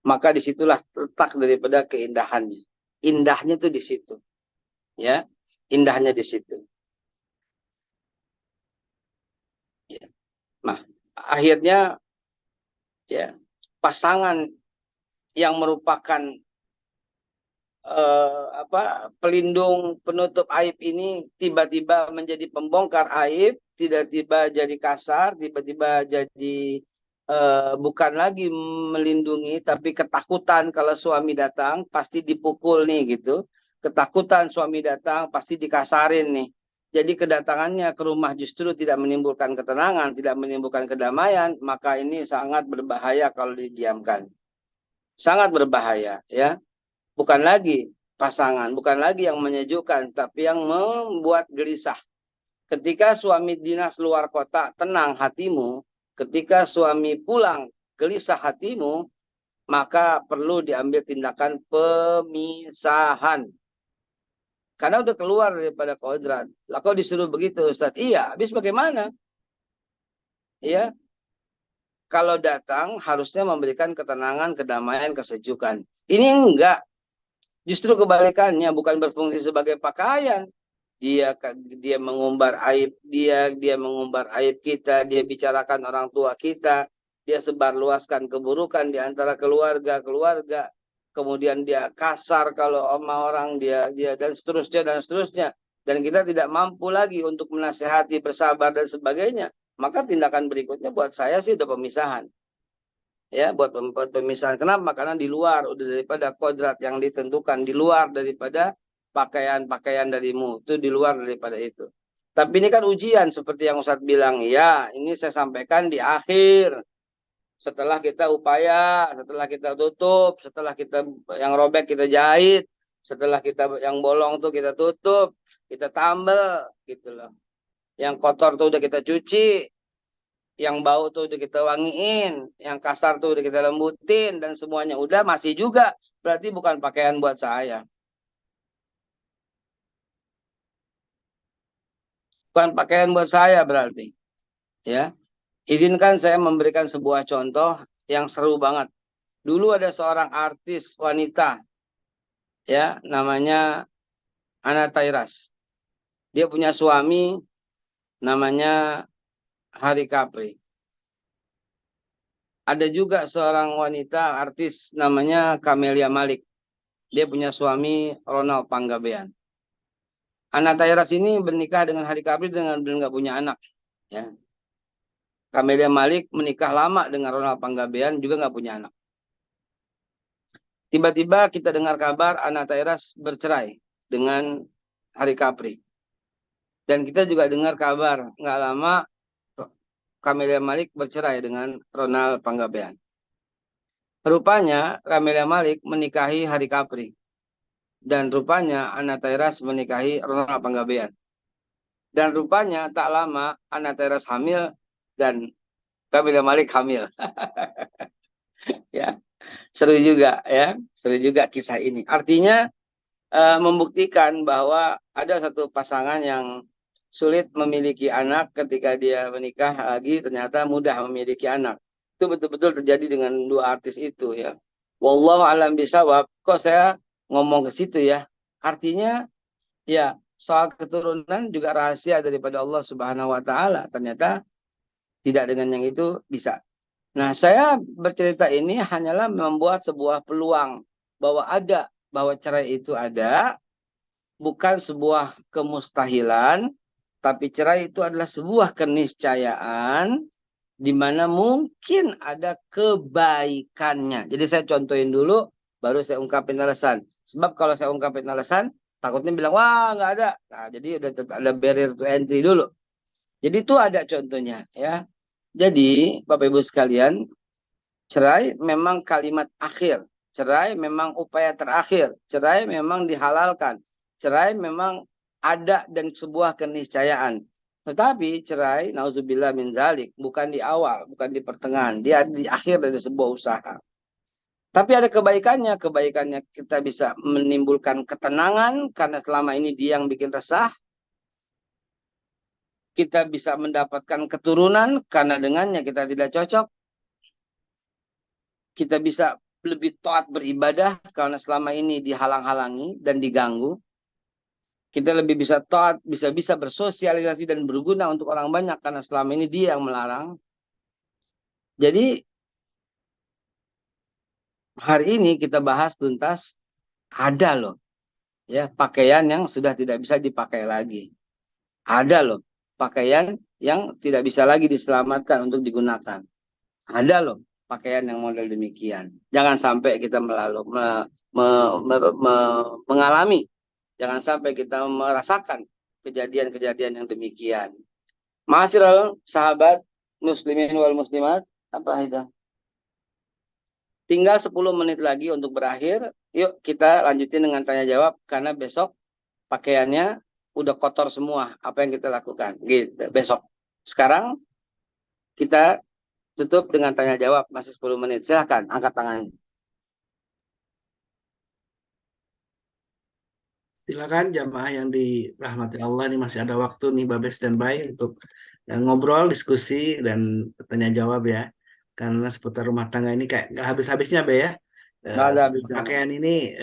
maka disitulah letak daripada keindahannya. Indahnya tuh di situ. Ya, indahnya di situ. Ya. Nah, akhirnya ya pasangan yang merupakan pelindung penutup aib ini tiba-tiba menjadi pembongkar aib, tiba-tiba jadi kasar, tiba-tiba jadi bukan lagi melindungi tapi ketakutan kalau suami datang pasti dipukul nih gitu. Ketakutan suami datang pasti dikasarin nih. Jadi kedatangannya ke rumah justru tidak menimbulkan ketenangan, tidak menimbulkan kedamaian, maka ini sangat berbahaya kalau didiamkan. Sangat berbahaya ya. Bukan lagi pasangan, bukan lagi yang menyejukkan, tapi yang membuat gelisah. Ketika suami dinas luar kota, tenang hatimu. Ketika suami pulang, gelisah hatimu, maka perlu diambil tindakan pemisahan. Karena udah keluar daripada kodrat. Lah kok disuruh begitu, Ustaz? Iya, habis bagaimana? Ya, kalau datang harusnya memberikan ketenangan, kedamaian, kesejukan. Ini enggak. Justru kebalikannya, bukan berfungsi sebagai pakaian. Dia mengumbar aib dia mengumbar aib kita, dia bicarakan orang tua kita, dia sebarluaskan keburukan di antara keluarga, kemudian dia kasar kalau sama orang, dia dan seterusnya, dan kita tidak mampu lagi untuk menasehati, bersabar dan sebagainya, maka tindakan berikutnya buat saya sih udah pemisahan. Ya, buat pemisahan. Kenapa? Karena di luar udah daripada kodrat yang ditentukan, di luar daripada pakaian-pakaian darimu, itu di luar daripada itu. Tapi ini kan ujian seperti yang Ustadz bilang, ya ini saya sampaikan di akhir. Setelah kita upaya, setelah kita tutup, setelah kita yang robek kita jahit, setelah kita yang bolong tuh kita tutup, kita tambel gitu loh. Yang kotor tuh udah kita cuci, yang bau tuh udah kita wangiin, yang kasar tuh udah kita lembutin, dan semuanya udah, masih juga berarti bukan pakaian buat saya. Bukan pakaian buat saya berarti. Ya, izinkan saya memberikan sebuah contoh yang seru banget. Dulu ada seorang artis wanita, ya, namanya Ana Tairas. Dia punya suami namanya Hari Capri. Ada juga seorang wanita artis namanya Camelia Malik. Dia punya suami Ronald Panggabean. Ana Tairas ini bernikah dengan Hari Capri dengan nggak punya anak. Ya. Camelia Malik menikah lama dengan Ronald Panggabean juga nggak punya anak. Tiba-tiba kita dengar kabar Ana Tairas bercerai dengan Hari Capri. Dan kita juga dengar kabar nggak lama Camelia Malik bercerai dengan Ronald Panggabean. Rupanya Camelia Malik menikahi Hari Capri. Dan rupanya Ana Tairas menikahi Ronald Panggabean. Dan rupanya tak lama Ana Tairas hamil dan Camelia Malik hamil. Ya, seru juga ya, seru juga kisah ini. Artinya membuktikan bahwa ada satu pasangan yang sulit memiliki anak, ketika dia menikah lagi ternyata mudah memiliki anak. Itu betul-betul terjadi dengan dua artis itu ya. Wallahu alam bisawab. Kok saya ngomong ke situ ya? Artinya ya soal keturunan juga rahasia daripada Allah Subhanahu wa taala. Ternyata tidak dengan yang itu bisa. Nah, saya bercerita ini hanyalah membuat sebuah peluang bahwa cerai itu ada, bukan sebuah kemustahilan, tapi cerai itu adalah sebuah keniscayaan di mana mungkin ada kebaikannya. Jadi saya contohin dulu, baru saya ungkapin alasan. Sebab kalau saya ungkapin alasan, takutnya bilang, wah nggak ada. Nah, jadi udah ada barrier to entry dulu. Jadi itu ada contohnya ya. Jadi Bapak Ibu sekalian, cerai memang kalimat akhir. Cerai memang upaya terakhir. Cerai memang dihalalkan. Cerai memang ada dan sebuah keniscayaan. Tetapi cerai, nauzubillah min zalik, bukan di awal, bukan di pertengahan. Dia di akhir dari sebuah usaha. Tapi ada kebaikannya. Kebaikannya kita bisa menimbulkan ketenangan, karena selama ini dia yang bikin resah. Kita bisa mendapatkan keturunan, karena dengannya kita tidak cocok. Kita bisa lebih taat beribadah, karena selama ini dihalang-halangi dan diganggu. kita lebih bisa taat, bisa bersosialisasi dan berguna untuk orang banyak karena selama ini dia yang melarang. Jadi hari ini kita bahas tuntas, ada loh ya pakaian yang sudah tidak bisa dipakai lagi. Ada loh pakaian yang tidak bisa lagi diselamatkan untuk digunakan. Ada loh pakaian yang model demikian. Jangan sampai kita mengalami, jangan sampai kita merasakan kejadian-kejadian yang demikian. Ma'asyiral sahabat muslimin wal muslimat, apa itu? Tinggal 10 menit lagi untuk berakhir. Yuk kita lanjutin dengan tanya jawab karena besok pakaiannya udah kotor semua. Apa yang kita lakukan? Gitu, besok. Sekarang kita tutup dengan tanya jawab, masih 10 menit. Silahkan angkat tangannya. Silakan jamaah yang dirahmati Allah, ini masih ada waktu nih Babe standby untuk ngobrol, diskusi dan tanya jawab ya. Karena seputar rumah tangga ini kayak nggak habis-habisnya Be ya. Nggak ada habisnya. Pakaian ini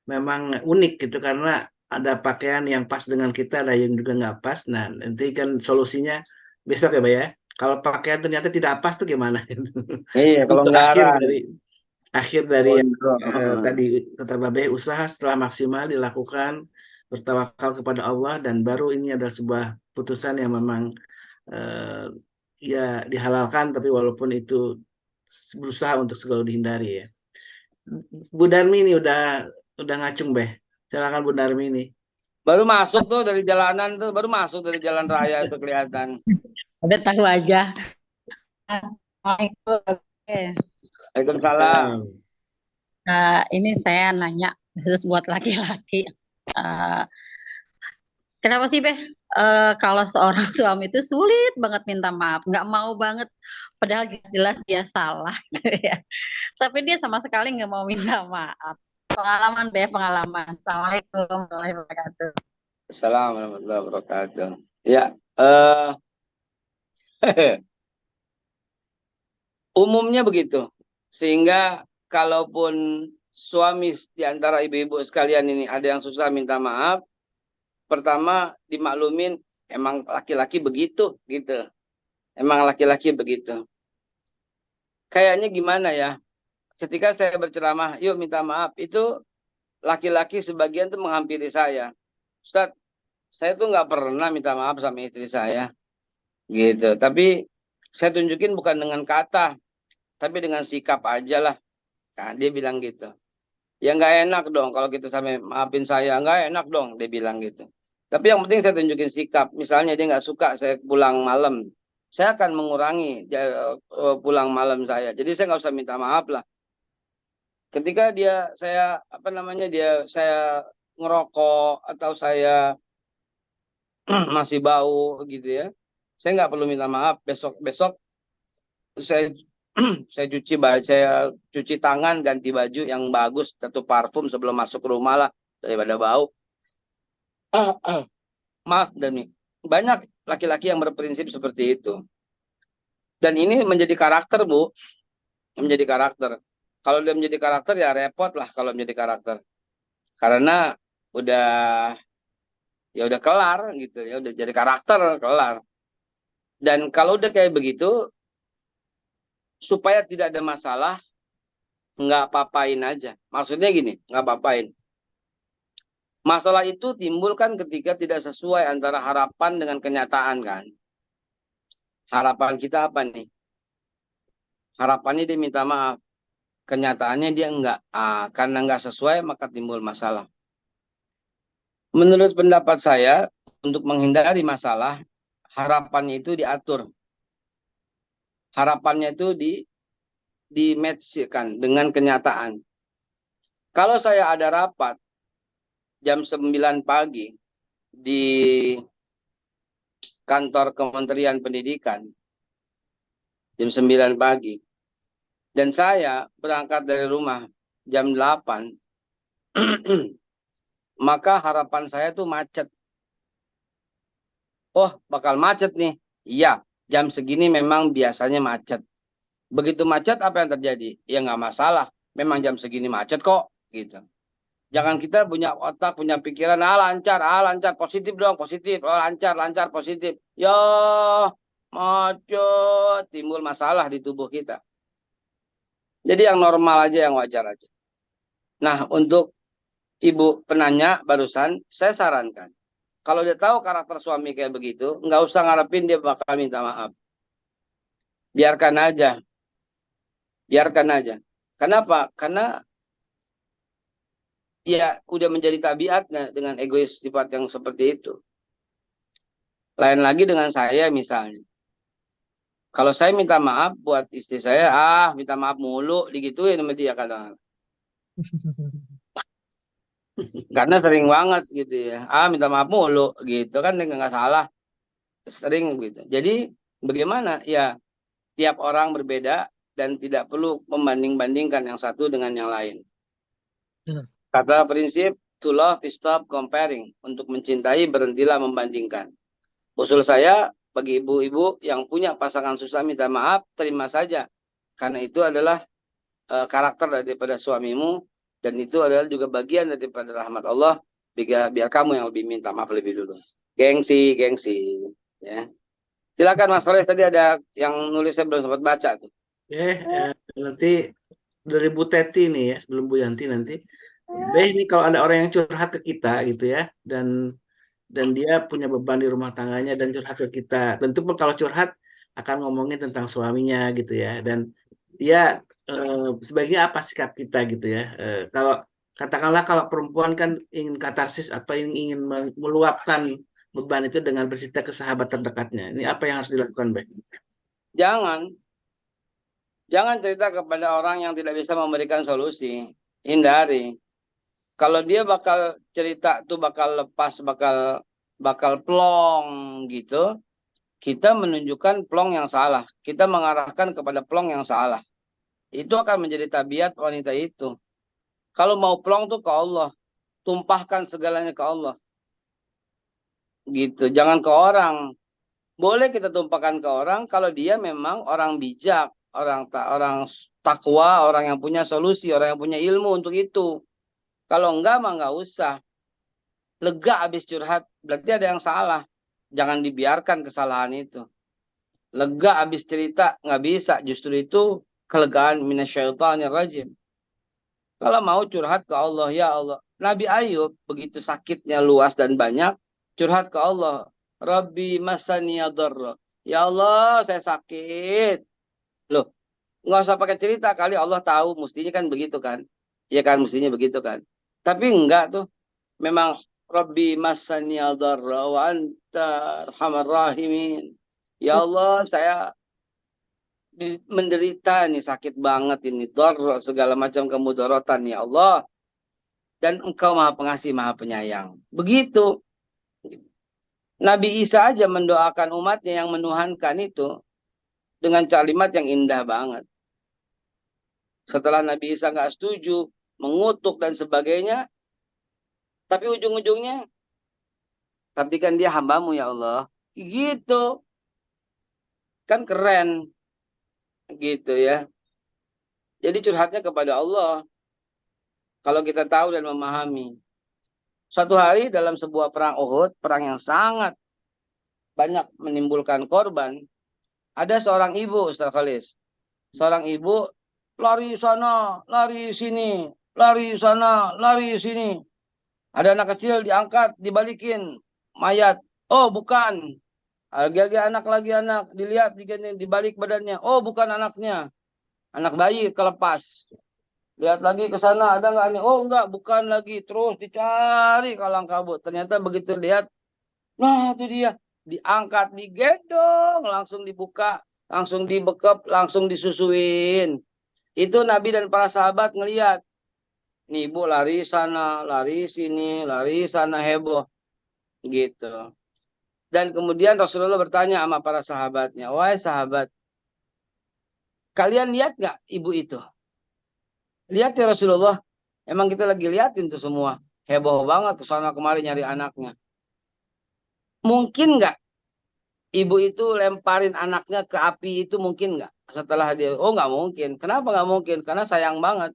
memang unik gitu karena ada pakaian yang pas dengan kita, ada yang juga nggak pas. Nah nanti kan solusinya besok ya Be ya. Kalau pakaian ternyata tidak pas tuh gimana? Iya, kalau Untuk nggak akhir dari yang tadi kata Babe, usaha setelah maksimal dilakukan, bertawakal kepada Allah, dan baru ini adalah sebuah putusan yang memang ya dihalalkan, tapi walaupun itu berusaha untuk selalu dihindari ya. Bu Darmi ini udah ngacung Be. Silakan Bu Darmi ini. baru masuk tuh dari jalanan tuh, baru masuk dari jalan raya tuh kelihatan. Udah tahu aja. Assalamualaikum. Waalaikumsalam. Ini saya nanya khusus buat laki-laki. Kenapa sih, Beh? Kalau seorang suami itu sulit banget minta maaf, nggak mau banget, padahal jelas dia salah, gitu ya. Tapi dia sama sekali nggak mau minta maaf. Pengalaman, Beh, pengalaman. Assalamualaikum warahmatullahi wabarakatuh. Assalamualaikum warahmatullahi wabarakatuh. Ya, umumnya begitu. Sehingga kalaupun suami di antara ibu-ibu sekalian ini ada yang susah minta maaf, pertama dimaklumin emang laki-laki begitu gitu. Emang laki-laki begitu. Kayaknya gimana ya? Ketika saya berceramah, yuk minta maaf, itu laki-laki sebagian tuh menghampiri saya. Ustadz, saya tuh nggak pernah minta maaf sama istri saya. Gitu. Tapi saya tunjukin bukan dengan kata, tapi dengan sikap aja lah. Nah, dia bilang gitu. Ya nggak enak dong kalau kita sampai maafin saya. Nggak enak dong, dia bilang gitu. Tapi yang penting saya tunjukin sikap. Misalnya dia nggak suka saya pulang malam. Saya akan mengurangi pulang malam saya. Jadi saya nggak usah minta maaf lah. Ketika saya ngerokok atau saya masih bau gitu ya, saya nggak perlu minta maaf. Besok saya saya cuci tangan, ganti baju yang bagus, satu parfum sebelum masuk rumah lah daripada bau. Maaf Dani, banyak laki-laki yang berprinsip seperti itu. Dan ini menjadi karakter, Bu. Menjadi karakter. Kalau dia menjadi karakter ya repot lah kalau menjadi karakter. Karena udah kelar gitu ya, udah jadi karakter kelar. Dan kalau udah kayak begitu, supaya tidak ada masalah, nggak apa-apain aja. Maksudnya gini, nggak apa-apain. Masalah itu timbul kan ketika tidak sesuai antara harapan dengan kenyataan kan. Harapan kita apa nih? Harapannya dia minta maaf. Kenyataannya dia enggak. Karena enggak sesuai maka timbul masalah. Menurut pendapat saya, untuk menghindari masalah, harapannya itu diatur. Harapannya itu di-match-kan dengan kenyataan. Kalau saya ada rapat jam 9 pagi di kantor Kementerian Pendidikan, jam 9 pagi, dan saya berangkat dari rumah jam 8, maka harapan saya tuh macet. Oh, bakal macet nih. Iya, jam segini memang biasanya macet. Begitu macet apa yang terjadi? Ya nggak masalah. Memang jam segini macet kok, gitu. Jangan kita punya otak, punya pikiran, lancar, positif dong, positif, lancar, positif. Ya, macet, timbul masalah di tubuh kita. Jadi yang normal aja, yang wajar aja. Nah, untuk ibu penanya barusan, saya sarankan. Kalau dia tahu karakter suami kayak begitu, nggak usah ngarepin dia bakal minta maaf. Biarkan aja. Biarkan aja. Kenapa? Karena ya udah menjadi tabiatnya dengan egois sifat yang seperti itu. Lain lagi dengan saya misalnya. Kalau saya minta maaf buat istri saya, minta maaf mulu, digituin sama dia kadang. Karena sering banget gitu ya. Minta maaf mulu gitu kan nggak salah. Sering gitu. Jadi bagaimana? Ya tiap orang berbeda dan tidak perlu membanding-bandingkan yang satu dengan yang lain. Kata prinsip to love is stop comparing. Untuk mencintai berhentilah membandingkan. Usul saya bagi ibu-ibu yang punya pasangan susah minta maaf, terima saja. Karena itu adalah karakter daripada suamimu dan itu adalah juga bagian daripada rahmat Allah. Biar kamu yang lebih minta maaf lebih dulu. Gengsi, ya. Silakan Mas Koles, tadi ada yang nulis saya belum sempat baca tuh. Nanti dari Bu Teti nih ya, sebelum Bu Yanti nanti. Ini kalau ada orang yang curhat ke kita gitu ya, dan dia punya beban di rumah tangganya dan curhat ke kita. Tentu kalau curhat akan ngomongin tentang suaminya gitu ya, dan dia sebaiknya apa sikap kita gitu ya. Kalau katakanlah kalau perempuan kan ingin katarsis apa ingin meluapkan beban itu dengan bercerita ke sahabat terdekatnya. Ini apa yang harus dilakukan, Bek? Jangan cerita kepada orang yang tidak bisa memberikan solusi. Hindari. Kalau dia bakal cerita tuh bakal lepas, bakal plong gitu, kita menunjukkan plong yang salah. Kita mengarahkan kepada plong yang salah. Itu akan menjadi tabiat wanita itu. Kalau mau plong tuh ke Allah. Tumpahkan segalanya ke Allah. Gitu. Jangan ke orang. Boleh kita tumpahkan ke orang kalau dia memang orang bijak, orang takwa, orang yang punya solusi, orang yang punya ilmu untuk itu. Kalau enggak mah enggak usah. Lega habis curhat, berarti ada yang salah. Jangan dibiarkan kesalahan itu. Lega habis cerita, nggak bisa. Justru itu kelegaan minasyaitonir rajim. Kalau mau curhat ke Allah, ya Allah. Nabi Ayub begitu sakitnya luas dan banyak, curhat ke Allah. Rabbi masani yadarra. Ya Allah, saya sakit. Loh, nggak usah pakai cerita kali Allah tahu, mestinya kan begitu kan. Ya kan, mestinya begitu kan. Tapi enggak tuh. Memang Rabbi masani yadarra wa anta arhamar rahimin. Ya Allah, saya menderita nih, sakit banget ini, segala macam kemudorotan ya Allah, dan Engkau Maha Pengasih Maha Penyayang. Begitu Nabi Isa aja mendoakan umatnya yang menuhankan itu dengan kalimat yang indah banget. Setelah Nabi Isa nggak setuju, mengutuk dan sebagainya, tapi ujung-ujungnya, tapi kan dia hambamu ya Allah, gitu kan, keren gitu ya. Jadi curhatnya kepada Allah. Kalau kita tahu dan memahami. Suatu hari dalam sebuah perang Uhud, perang yang sangat banyak menimbulkan korban, ada seorang ibu, Ustaz Khalis. Seorang ibu lari sana, lari sini, lari sana, lari sini. Ada anak kecil diangkat, dibalikin, mayat. Oh, bukan. Lagi anak, dilihat dibalik badannya. Oh, bukan anaknya. Anak bayi kelepas. Lihat lagi ke sana, ada nggak nih? Oh, enggak, bukan lagi. Terus dicari kalang kabut. Ternyata begitu lihat, nah itu dia. Diangkat, digendong, langsung dibuka, langsung dibekep, langsung disusuin. Itu Nabi dan para sahabat ngelihat. Nih ibu lari sana, lari sini, lari sana, heboh. Gitu. Dan kemudian Rasulullah bertanya sama para sahabatnya, wahai sahabat, kalian lihat nggak ibu itu? Lihat ya Rasulullah, emang kita lagi liatin tuh semua. Heboh banget ke sana kemari nyari anaknya. Mungkin nggak ibu itu lemparin anaknya ke api itu, mungkin nggak? Setelah dia, oh nggak mungkin. Kenapa nggak mungkin? Karena sayang banget.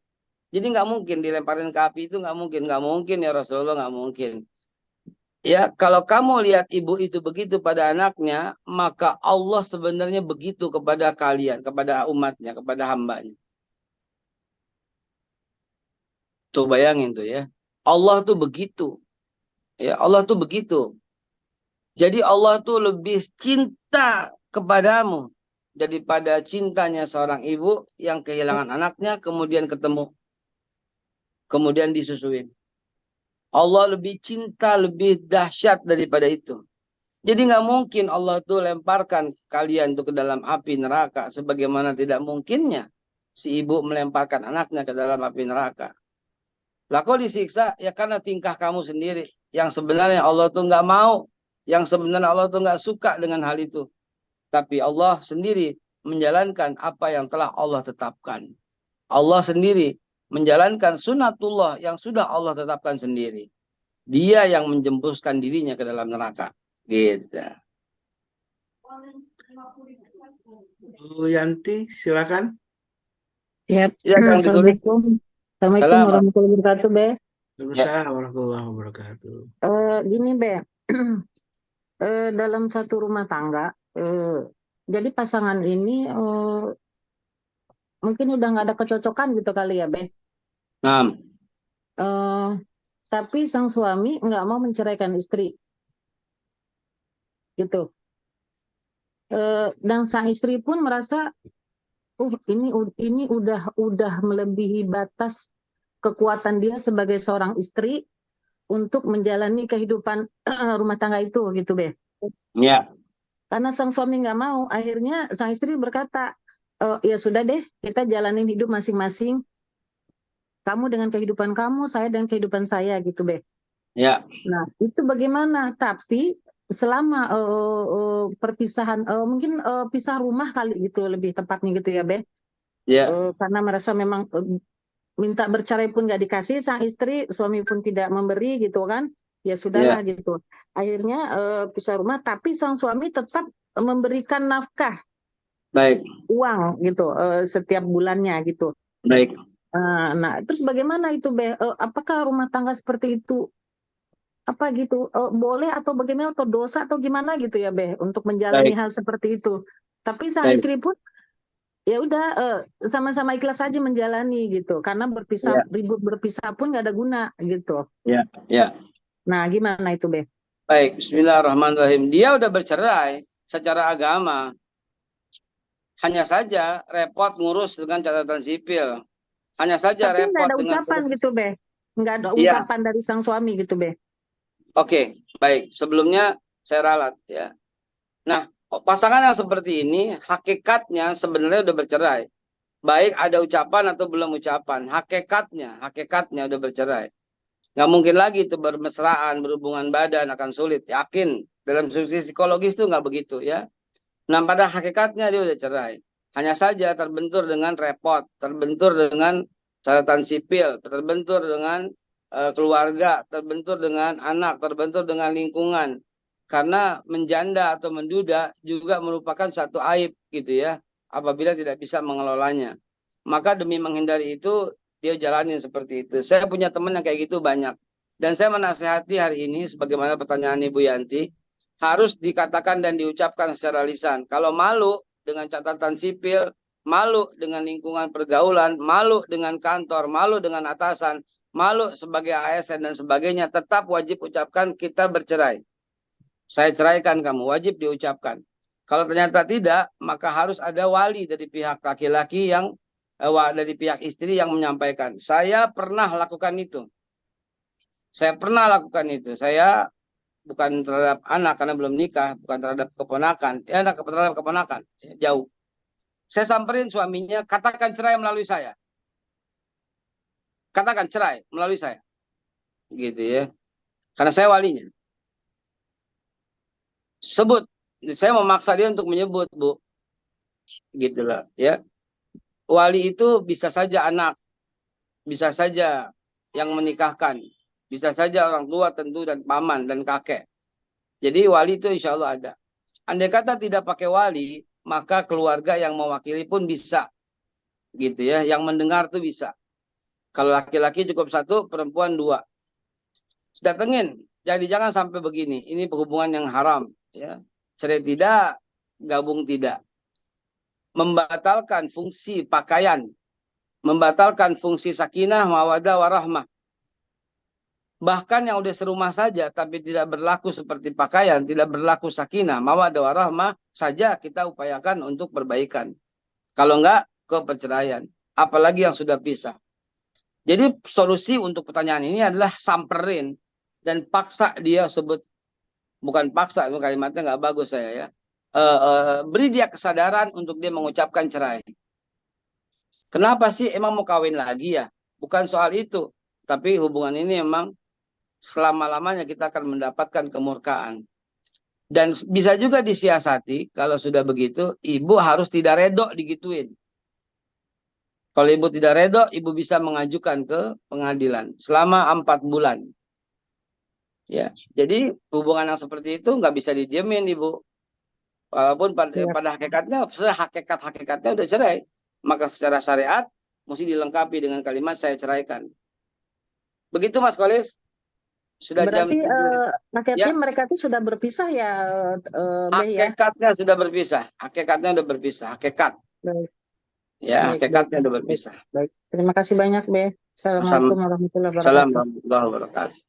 Jadi nggak mungkin dilemparin ke api itu, nggak mungkin ya Rasulullah, nggak mungkin. Ya, kalau kamu lihat ibu itu begitu pada anaknya, maka Allah sebenarnya begitu kepada kalian, kepada umatnya, kepada hambanya. Tuh bayangin tuh ya. Allah tuh begitu. Ya, Allah tuh begitu. Jadi Allah tuh lebih cinta kepadamu daripada cintanya seorang ibu yang kehilangan anaknya, kemudian ketemu, kemudian disusuin. Allah lebih cinta, lebih dahsyat daripada itu. Jadi nggak mungkin Allah tuh lemparkan kalian tuh ke dalam api neraka. Sebagaimana tidak mungkinnya si ibu melemparkan anaknya ke dalam api neraka. Lah kok disiksa? Ya karena tingkah kamu sendiri. Yang sebenarnya Allah tuh nggak mau. Yang sebenarnya Allah tuh nggak suka dengan hal itu. Tapi Allah sendiri menjalankan apa yang telah Allah tetapkan. Allah sendiri menjalankan sunatullah yang sudah Allah tetapkan sendiri. Dia yang menjembuskan dirinya ke dalam neraka. Gitu. Bu Yanti, silakan. Siap. Ya, yang ditulis. Assalamualaikum. Assalamualaikum Salam. warahmatullahi wabarakatuh, Be. Waalaikumsalam warahmatullahi wabarakatuh. Gini, Be. Dalam satu rumah tangga, jadi pasangan ini mungkin udah nggak ada kecocokan gitu kali ya, Be. Nah, Tapi sang suami nggak mau menceraikan istri, gitu. Dan sang istri pun merasa, ini udah melebihi batas kekuatan dia sebagai seorang istri untuk menjalani kehidupan rumah tangga itu, gitu, Be. ya, Karena sang suami nggak mau, akhirnya sang istri berkata, ya sudah deh, kita jalanin hidup masing-masing. Kamu dengan kehidupan kamu, saya dengan kehidupan saya, gitu, Be. ya, Nah, itu bagaimana? Tapi selama perpisahan, mungkin pisah rumah kali gitu, lebih tepatnya gitu ya, Be. ya, Karena merasa memang minta bercerai pun nggak dikasih, sang istri, suami pun tidak memberi gitu kan. Ya sudahlah gitu. Akhirnya pisah rumah, tapi sang suami tetap memberikan nafkah baik, uang gitu setiap bulannya gitu. baik. Nah, terus bagaimana itu, Be? Apakah rumah tangga seperti itu apa gitu boleh atau bagaimana, atau dosa atau gimana gitu ya, Be, untuk menjalani Baik. hal seperti itu? Tapi sang Baik. istri pun ya udah sama-sama ikhlas saja menjalani gitu, karena Ya. ribut berpisah pun nggak ada guna gitu. Ya, ya. Nah, gimana itu, Be? Baik, bismillahirrahmanirrahim. Dia udah bercerai secara agama. Hanya saja repot ngurus dengan catatan sipil. Hanya saja Tapi nggak repot ada dengan ucapan gitu, Be. Nggak ada Iya. ungkapan dari sang suami gitu, Be. Oke, baik. Sebelumnya saya ralat ya. Nah, pasangan yang seperti ini hakikatnya sebenarnya udah bercerai. Baik ada ucapan atau belum ucapan, hakikatnya udah bercerai. Nggak mungkin lagi itu bermesraan, berhubungan badan, akan sulit. Yakin, dalam sisi psikologis itu nggak begitu ya. Nah, pada hakikatnya dia udah cerai. Hanya saja terbentur dengan repot, terbentur dengan catatan sipil, terbentur dengan keluarga, terbentur dengan anak, terbentur dengan lingkungan. Karena menjanda atau menduda juga merupakan satu aib gitu ya, apabila tidak bisa mengelolanya. Maka demi menghindari itu, dia jalanin seperti itu. Saya punya teman yang kayak gitu banyak. Dan saya menasehati hari ini, sebagaimana pertanyaan Ibu Yanti, harus dikatakan dan diucapkan secara lisan. Kalau malu dengan catatan sipil, malu dengan lingkungan pergaulan, malu dengan kantor, malu dengan atasan, malu sebagai ASN dan sebagainya, tetap wajib ucapkan kita bercerai. Saya ceraikan kamu, wajib diucapkan. Kalau ternyata tidak, maka harus ada wali dari pihak laki-laki yang dari pihak istri yang menyampaikan. Saya pernah lakukan itu. Saya bukan terhadap anak karena belum nikah, bukan terhadap keponakan. Ya, terhadap keponakan, jauh. Saya samperin suaminya, katakan cerai melalui saya. Katakan cerai melalui saya. Gitu ya. Karena saya walinya. Sebut. Saya memaksa dia untuk menyebut, Bu. Gitulah, ya. Wali itu bisa saja anak, bisa saja yang menikahkan, bisa saja orang tua tentu dan paman dan kakek. Jadi wali itu insya Allah ada. Andai kata tidak pakai wali, maka keluarga yang mewakili pun bisa, gitu ya. Yang mendengar tuh bisa. Kalau laki-laki cukup 1, perempuan 2. Datengin. Jadi jangan sampai begini. Ini hubungan yang haram. Ya. Cerai tidak, gabung tidak. Membatalkan fungsi pakaian. Membatalkan fungsi sakinah, mawadah, warahmah. Bahkan yang udah serumah saja, tapi tidak berlaku seperti pakaian, tidak berlaku sakinah, mawadah, warahmah, saja kita upayakan untuk perbaikan. Kalau enggak, ke perceraian. Apalagi yang sudah pisah. Jadi solusi untuk pertanyaan ini adalah samperin dan paksa dia sebut, bukan paksa, itu kalimatnya nggak bagus saya ya. Beri dia kesadaran untuk dia mengucapkan cerai. Kenapa sih emang mau kawin lagi ya? Bukan soal itu, tapi hubungan ini emang selama-lamanya kita akan mendapatkan kemurkaan. Dan bisa juga disiasati kalau sudah begitu, ibu harus tidak redok digituin. Kalau ibu tidak redok, ibu bisa mengajukan ke pengadilan selama 4 bulan. Ya, jadi hubungan yang seperti itu nggak bisa didiemin ibu. Walaupun pada hakikatnya, hakikatnya udah cerai. Maka secara syariat mesti dilengkapi dengan kalimat saya ceraikan. Begitu Mas Kolis. Sudah Berarti jam 7. hakikatnya Ya. mereka itu sudah berpisah ya, Beh ya? Hakikatnya sudah berpisah. Hakikatnya sudah berpisah. Hakikat. Baik. Ya, Baik, hakikatnya baik, sudah baik, berpisah. baik. Terima kasih banyak, Beh. Assalamualaikum warahmatullahi wabarakatuh. Assalamualaikum warahmatullahi wabarakatuh.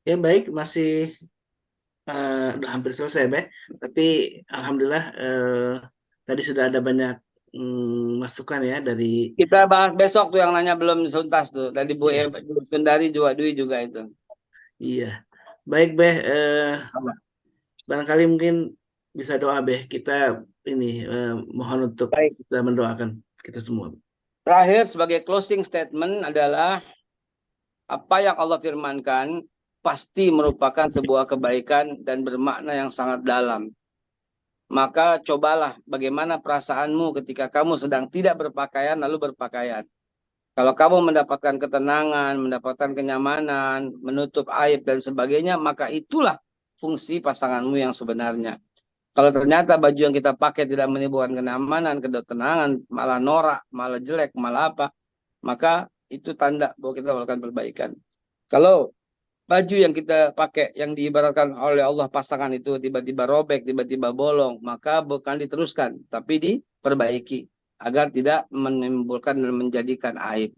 Ya baik, masih udah hampir selesai, Beh. Tapi alhamdulillah tadi sudah ada banyak masukan ya dari Kita bahas besok tuh yang nanya belum tuntas tuh. Tadi Bu Sundari Dwi juga itu. iya. Baik, Beh. Barangkali mungkin bisa doa, Beh. Kita ini mohon untuk Baik. kita mendoakan kita semua. Terakhir sebagai closing statement adalah apa yang Allah firmankan pasti merupakan sebuah kebaikan dan bermakna yang sangat dalam. Maka cobalah bagaimana perasaanmu ketika kamu sedang tidak berpakaian lalu berpakaian. Kalau kamu mendapatkan ketenangan, mendapatkan kenyamanan, menutup aib dan sebagainya, maka itulah fungsi pasanganmu yang sebenarnya. Kalau ternyata baju yang kita pakai tidak menimbulkan kenyamanan, ketenangan, malah norak, malah jelek, malah apa, maka itu tanda bahwa kita melakukan perbaikan. Kalau baju yang kita pakai, yang diibaratkan oleh Allah pasangan itu tiba-tiba robek, tiba-tiba bolong, maka bukan diteruskan, tapi diperbaiki agar tidak menimbulkan dan menjadikan aib.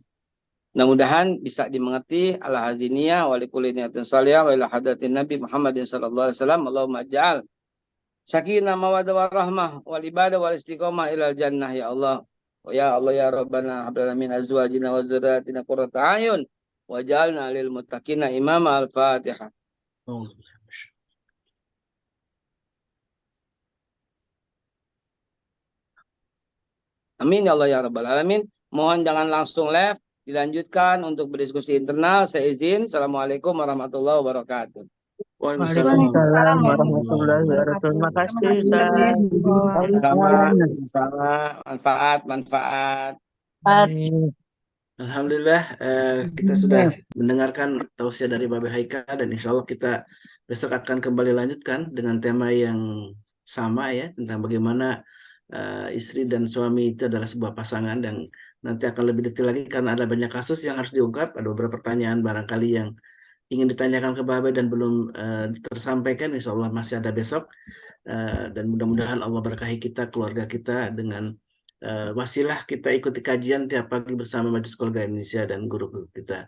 Mudah-mudahan bisa dimengerti ala haziniyah wa likulli niyatin salihah wa ila hadatin Nabi Muhammadin sallallahu alaihi wasallam. Allahumma ja'al sakinah mawaddah warahmah wal ibadah wal istiqomah ilal jannah ya Allah. Ya Allah ya Rabbana hablana min azwajina wa dzurriyyatina qurrata a'yun waj'alna lil muttaqina imama. Al-Fatihah. Amin ya Allah ya Rabbal Alamin. Mohon jangan langsung live, dilanjutkan untuk berdiskusi internal. Saya izin. Assalamualaikum warahmatullahi wabarakatuh. Waalaikumsalam warahmatullahi wabarakatuh. Terima kasih, Ustaz. Sama manfaat. Alhamdulillah kita sudah mendengarkan tausiah dari Babe Haika dan insya Allah kita besok akan kembali lanjutkan dengan tema yang sama ya, tentang bagaimana istri dan suami itu adalah sebuah pasangan, dan nanti akan lebih detail lagi karena ada banyak kasus yang harus diungkap. Ada beberapa pertanyaan barangkali yang ingin ditanyakan ke Babe dan belum tersampaikan, insya Allah masih ada besok. Dan mudah-mudahan Allah berkahi kita, keluarga kita dengan wasilah kita ikuti kajian tiap pagi bersama Majelis Keluarga Indonesia dan guru-guru kita.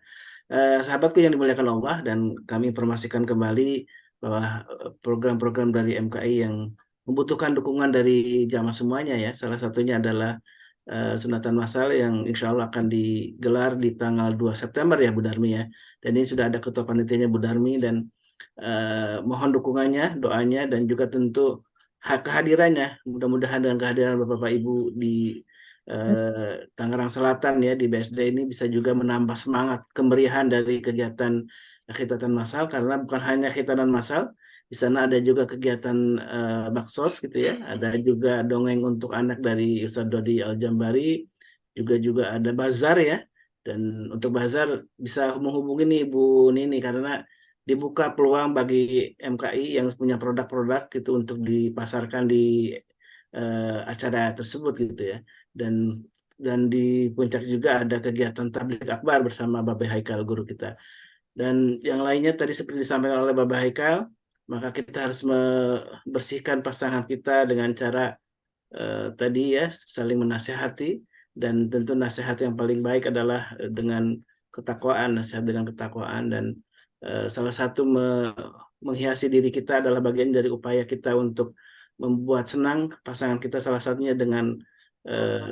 Sahabatku yang dimuliakan Allah, dan kami informasikan kembali bahwa program-program dari MKI yang membutuhkan dukungan dari jamaah semuanya ya. Salah satunya adalah sunatan massal yang insya Allah akan digelar di tanggal 2 September ya Bu Darmi ya. Dan ini sudah ada ketua panitianya Bu Darmi, dan mohon dukungannya, doanya, dan juga tentu kehadirannya. Mudah-mudahan dengan kehadiran Bapak Ibu di Tangerang Selatan ya, di BSD ini bisa juga menambah semangat kemeriahan dari kegiatan khitatan massal, karena bukan hanya khitatan massal, di sana ada juga kegiatan baksos gitu ya, ada juga dongeng untuk anak dari Ustadz Dodi Al-Jambari, juga ada bazar ya. Dan untuk bazar bisa menghubungi nih Bu Nini, karena dibuka peluang bagi MKI yang punya produk-produk gitu untuk dipasarkan di acara tersebut gitu ya. Dan dan di puncak juga ada kegiatan tabligh akbar bersama Babe Haikal guru kita. Dan yang lainnya tadi seperti disampaikan oleh Babe Haikal, maka kita harus membersihkan pasangan kita dengan cara tadi ya saling menasehati, dan tentu nasihat yang paling baik adalah dengan ketakwaan, nasihat dengan ketakwaan, dan salah satu menghiasi diri kita adalah bagian dari upaya kita untuk membuat senang pasangan kita, salah satunya dengan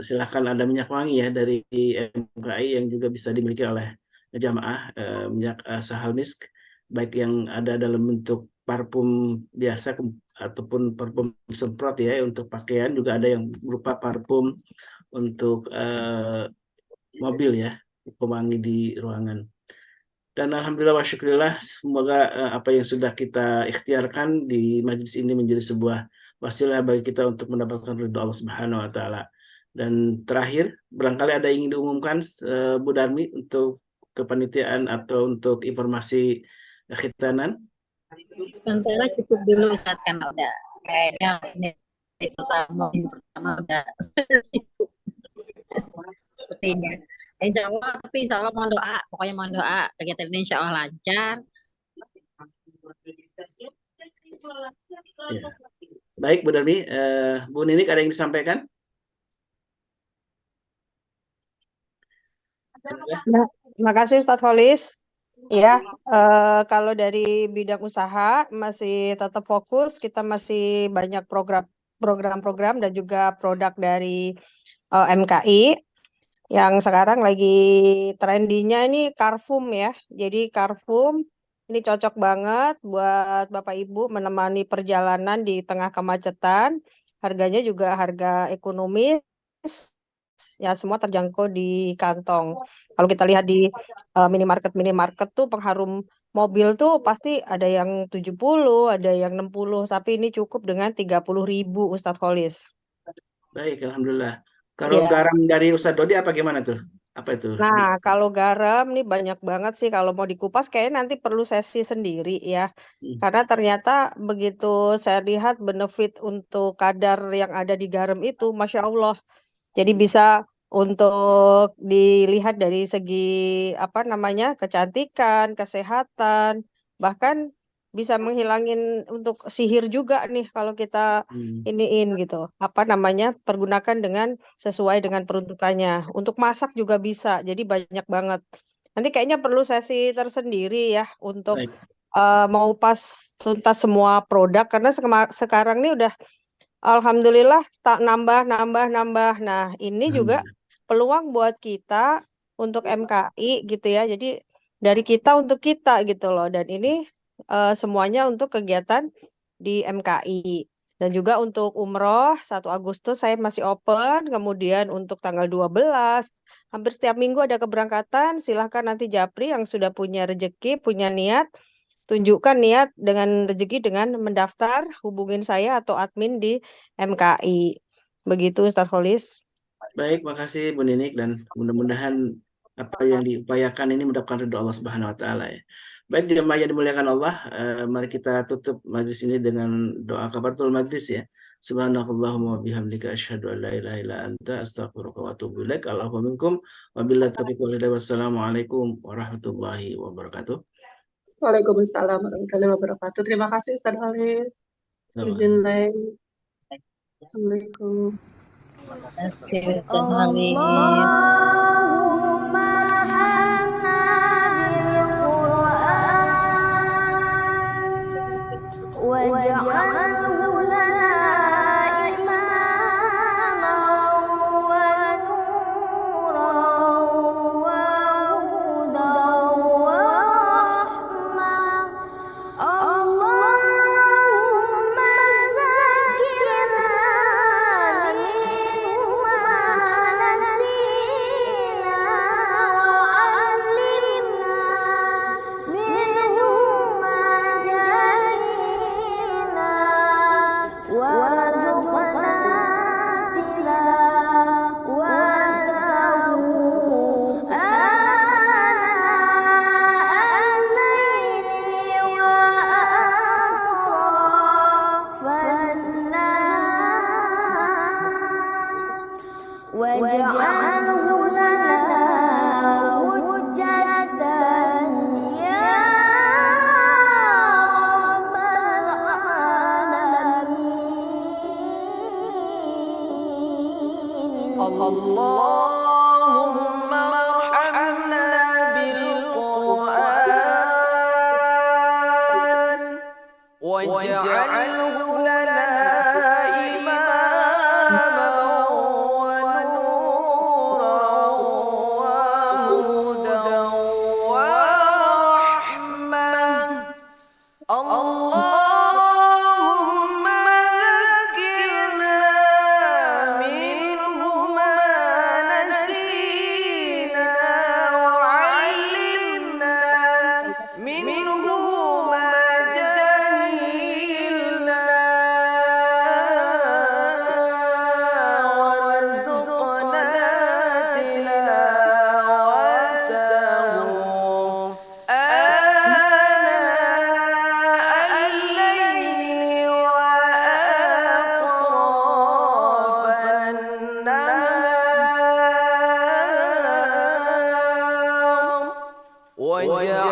silakan ada minyak wangi ya dari MKI yang juga bisa dimiliki oleh jamaah, minyak sahal misk, baik yang ada dalam bentuk parfum biasa ataupun parfum semprot ya untuk pakaian, juga ada yang berupa parfum untuk mobil ya, pewangi di ruangan. Dan alhamdulillah wa syukurillah, semoga apa yang sudah kita ikhtiarkan di majlis ini menjadi sebuah wasilah bagi kita untuk mendapatkan ridho Allah Subhanahu wa taala. Dan terakhir, barangkali ada yang ingin diumumkan Bu Darmi untuk kepanitiaan atau untuk informasi khitanan? Sementara cukup dulu Ustaz, kan udah kayaknya ini pertama udah sepertinya. Insya Allah, tapi insya Allah mohon doa, pokoknya mohon doa kegiatan ini insya Allah lancar. Ya. Baik Bu Darmi, Bu Ninik ada yang disampaikan? Terima kasih Ustadz Kholis. Ya, kalau dari bidang usaha masih tetap fokus, kita masih banyak program-program dan juga produk dari MKI. Yang sekarang lagi trendinya ini Karfum ya. Jadi Karfum ini cocok banget buat Bapak Ibu menemani perjalanan di tengah kemacetan. Harganya juga harga ekonomis. Ya, semua terjangkau di kantong. Kalau kita lihat di minimarket tuh pengharum mobil tuh pasti ada yang 70, ada yang 60, tapi ini cukup dengan 30.000 Ustadz Kholis. Baik, alhamdulillah. Kalau Ya. garam dari Ustadz Dodi apa gimana tuh? Apa itu? Nah, kalau garam nih banyak banget sih, kalau mau dikupas kayaknya nanti perlu sesi sendiri ya. Karena ternyata begitu saya lihat benefit untuk kadar yang ada di garam itu, Masya Allah. Jadi bisa untuk dilihat dari segi kecantikan, kesehatan, bahkan bisa menghilangin untuk sihir juga nih kalau kita iniin gitu. Pergunakan dengan sesuai dengan peruntukannya. Untuk masak juga bisa. Jadi banyak banget. Nanti kayaknya perlu sesi tersendiri ya untuk Baik. mengupas tuntas semua produk, karena sekarang nih udah alhamdulillah tak nambah. Nah, ini juga peluang buat kita untuk MKI gitu ya. Jadi dari kita untuk kita gitu loh. Dan ini semuanya untuk kegiatan di MKI. Dan juga untuk umroh 1 Agustus saya masih open. Kemudian untuk tanggal 12, hampir setiap minggu ada keberangkatan. Silahkan nanti Japri yang sudah punya rezeki, punya niat, tunjukkan niat dengan rezeki dengan mendaftar, hubungin saya atau admin di MKI. Begitu Ustaz Kholis. Baik, makasih Bu Ninik, dan mudah-mudahan apa yang diupayakan ini mendapatkan ridho Allah Subhanahu wa taala ya. Baik, jemaah yang dimuliakan Allah, mari kita tutup majlis ini dengan doa kafaratul majlis ya. Subhanakallahumma wa bihamdika asyhadu an la ilaha illa anta astaghfiruka wa atubu ilaik. Allahu minkum wa billahi taufiq wal hidayah. Wassalamualaikum warahmatullahi wabarakatuh. Waalaikumsalam warahmatullahi wabarakatuh. Terima kasih Ustaz Halis. Izin lain. Assalamualaikum. Terima kasih Ustaz Halis. وجعل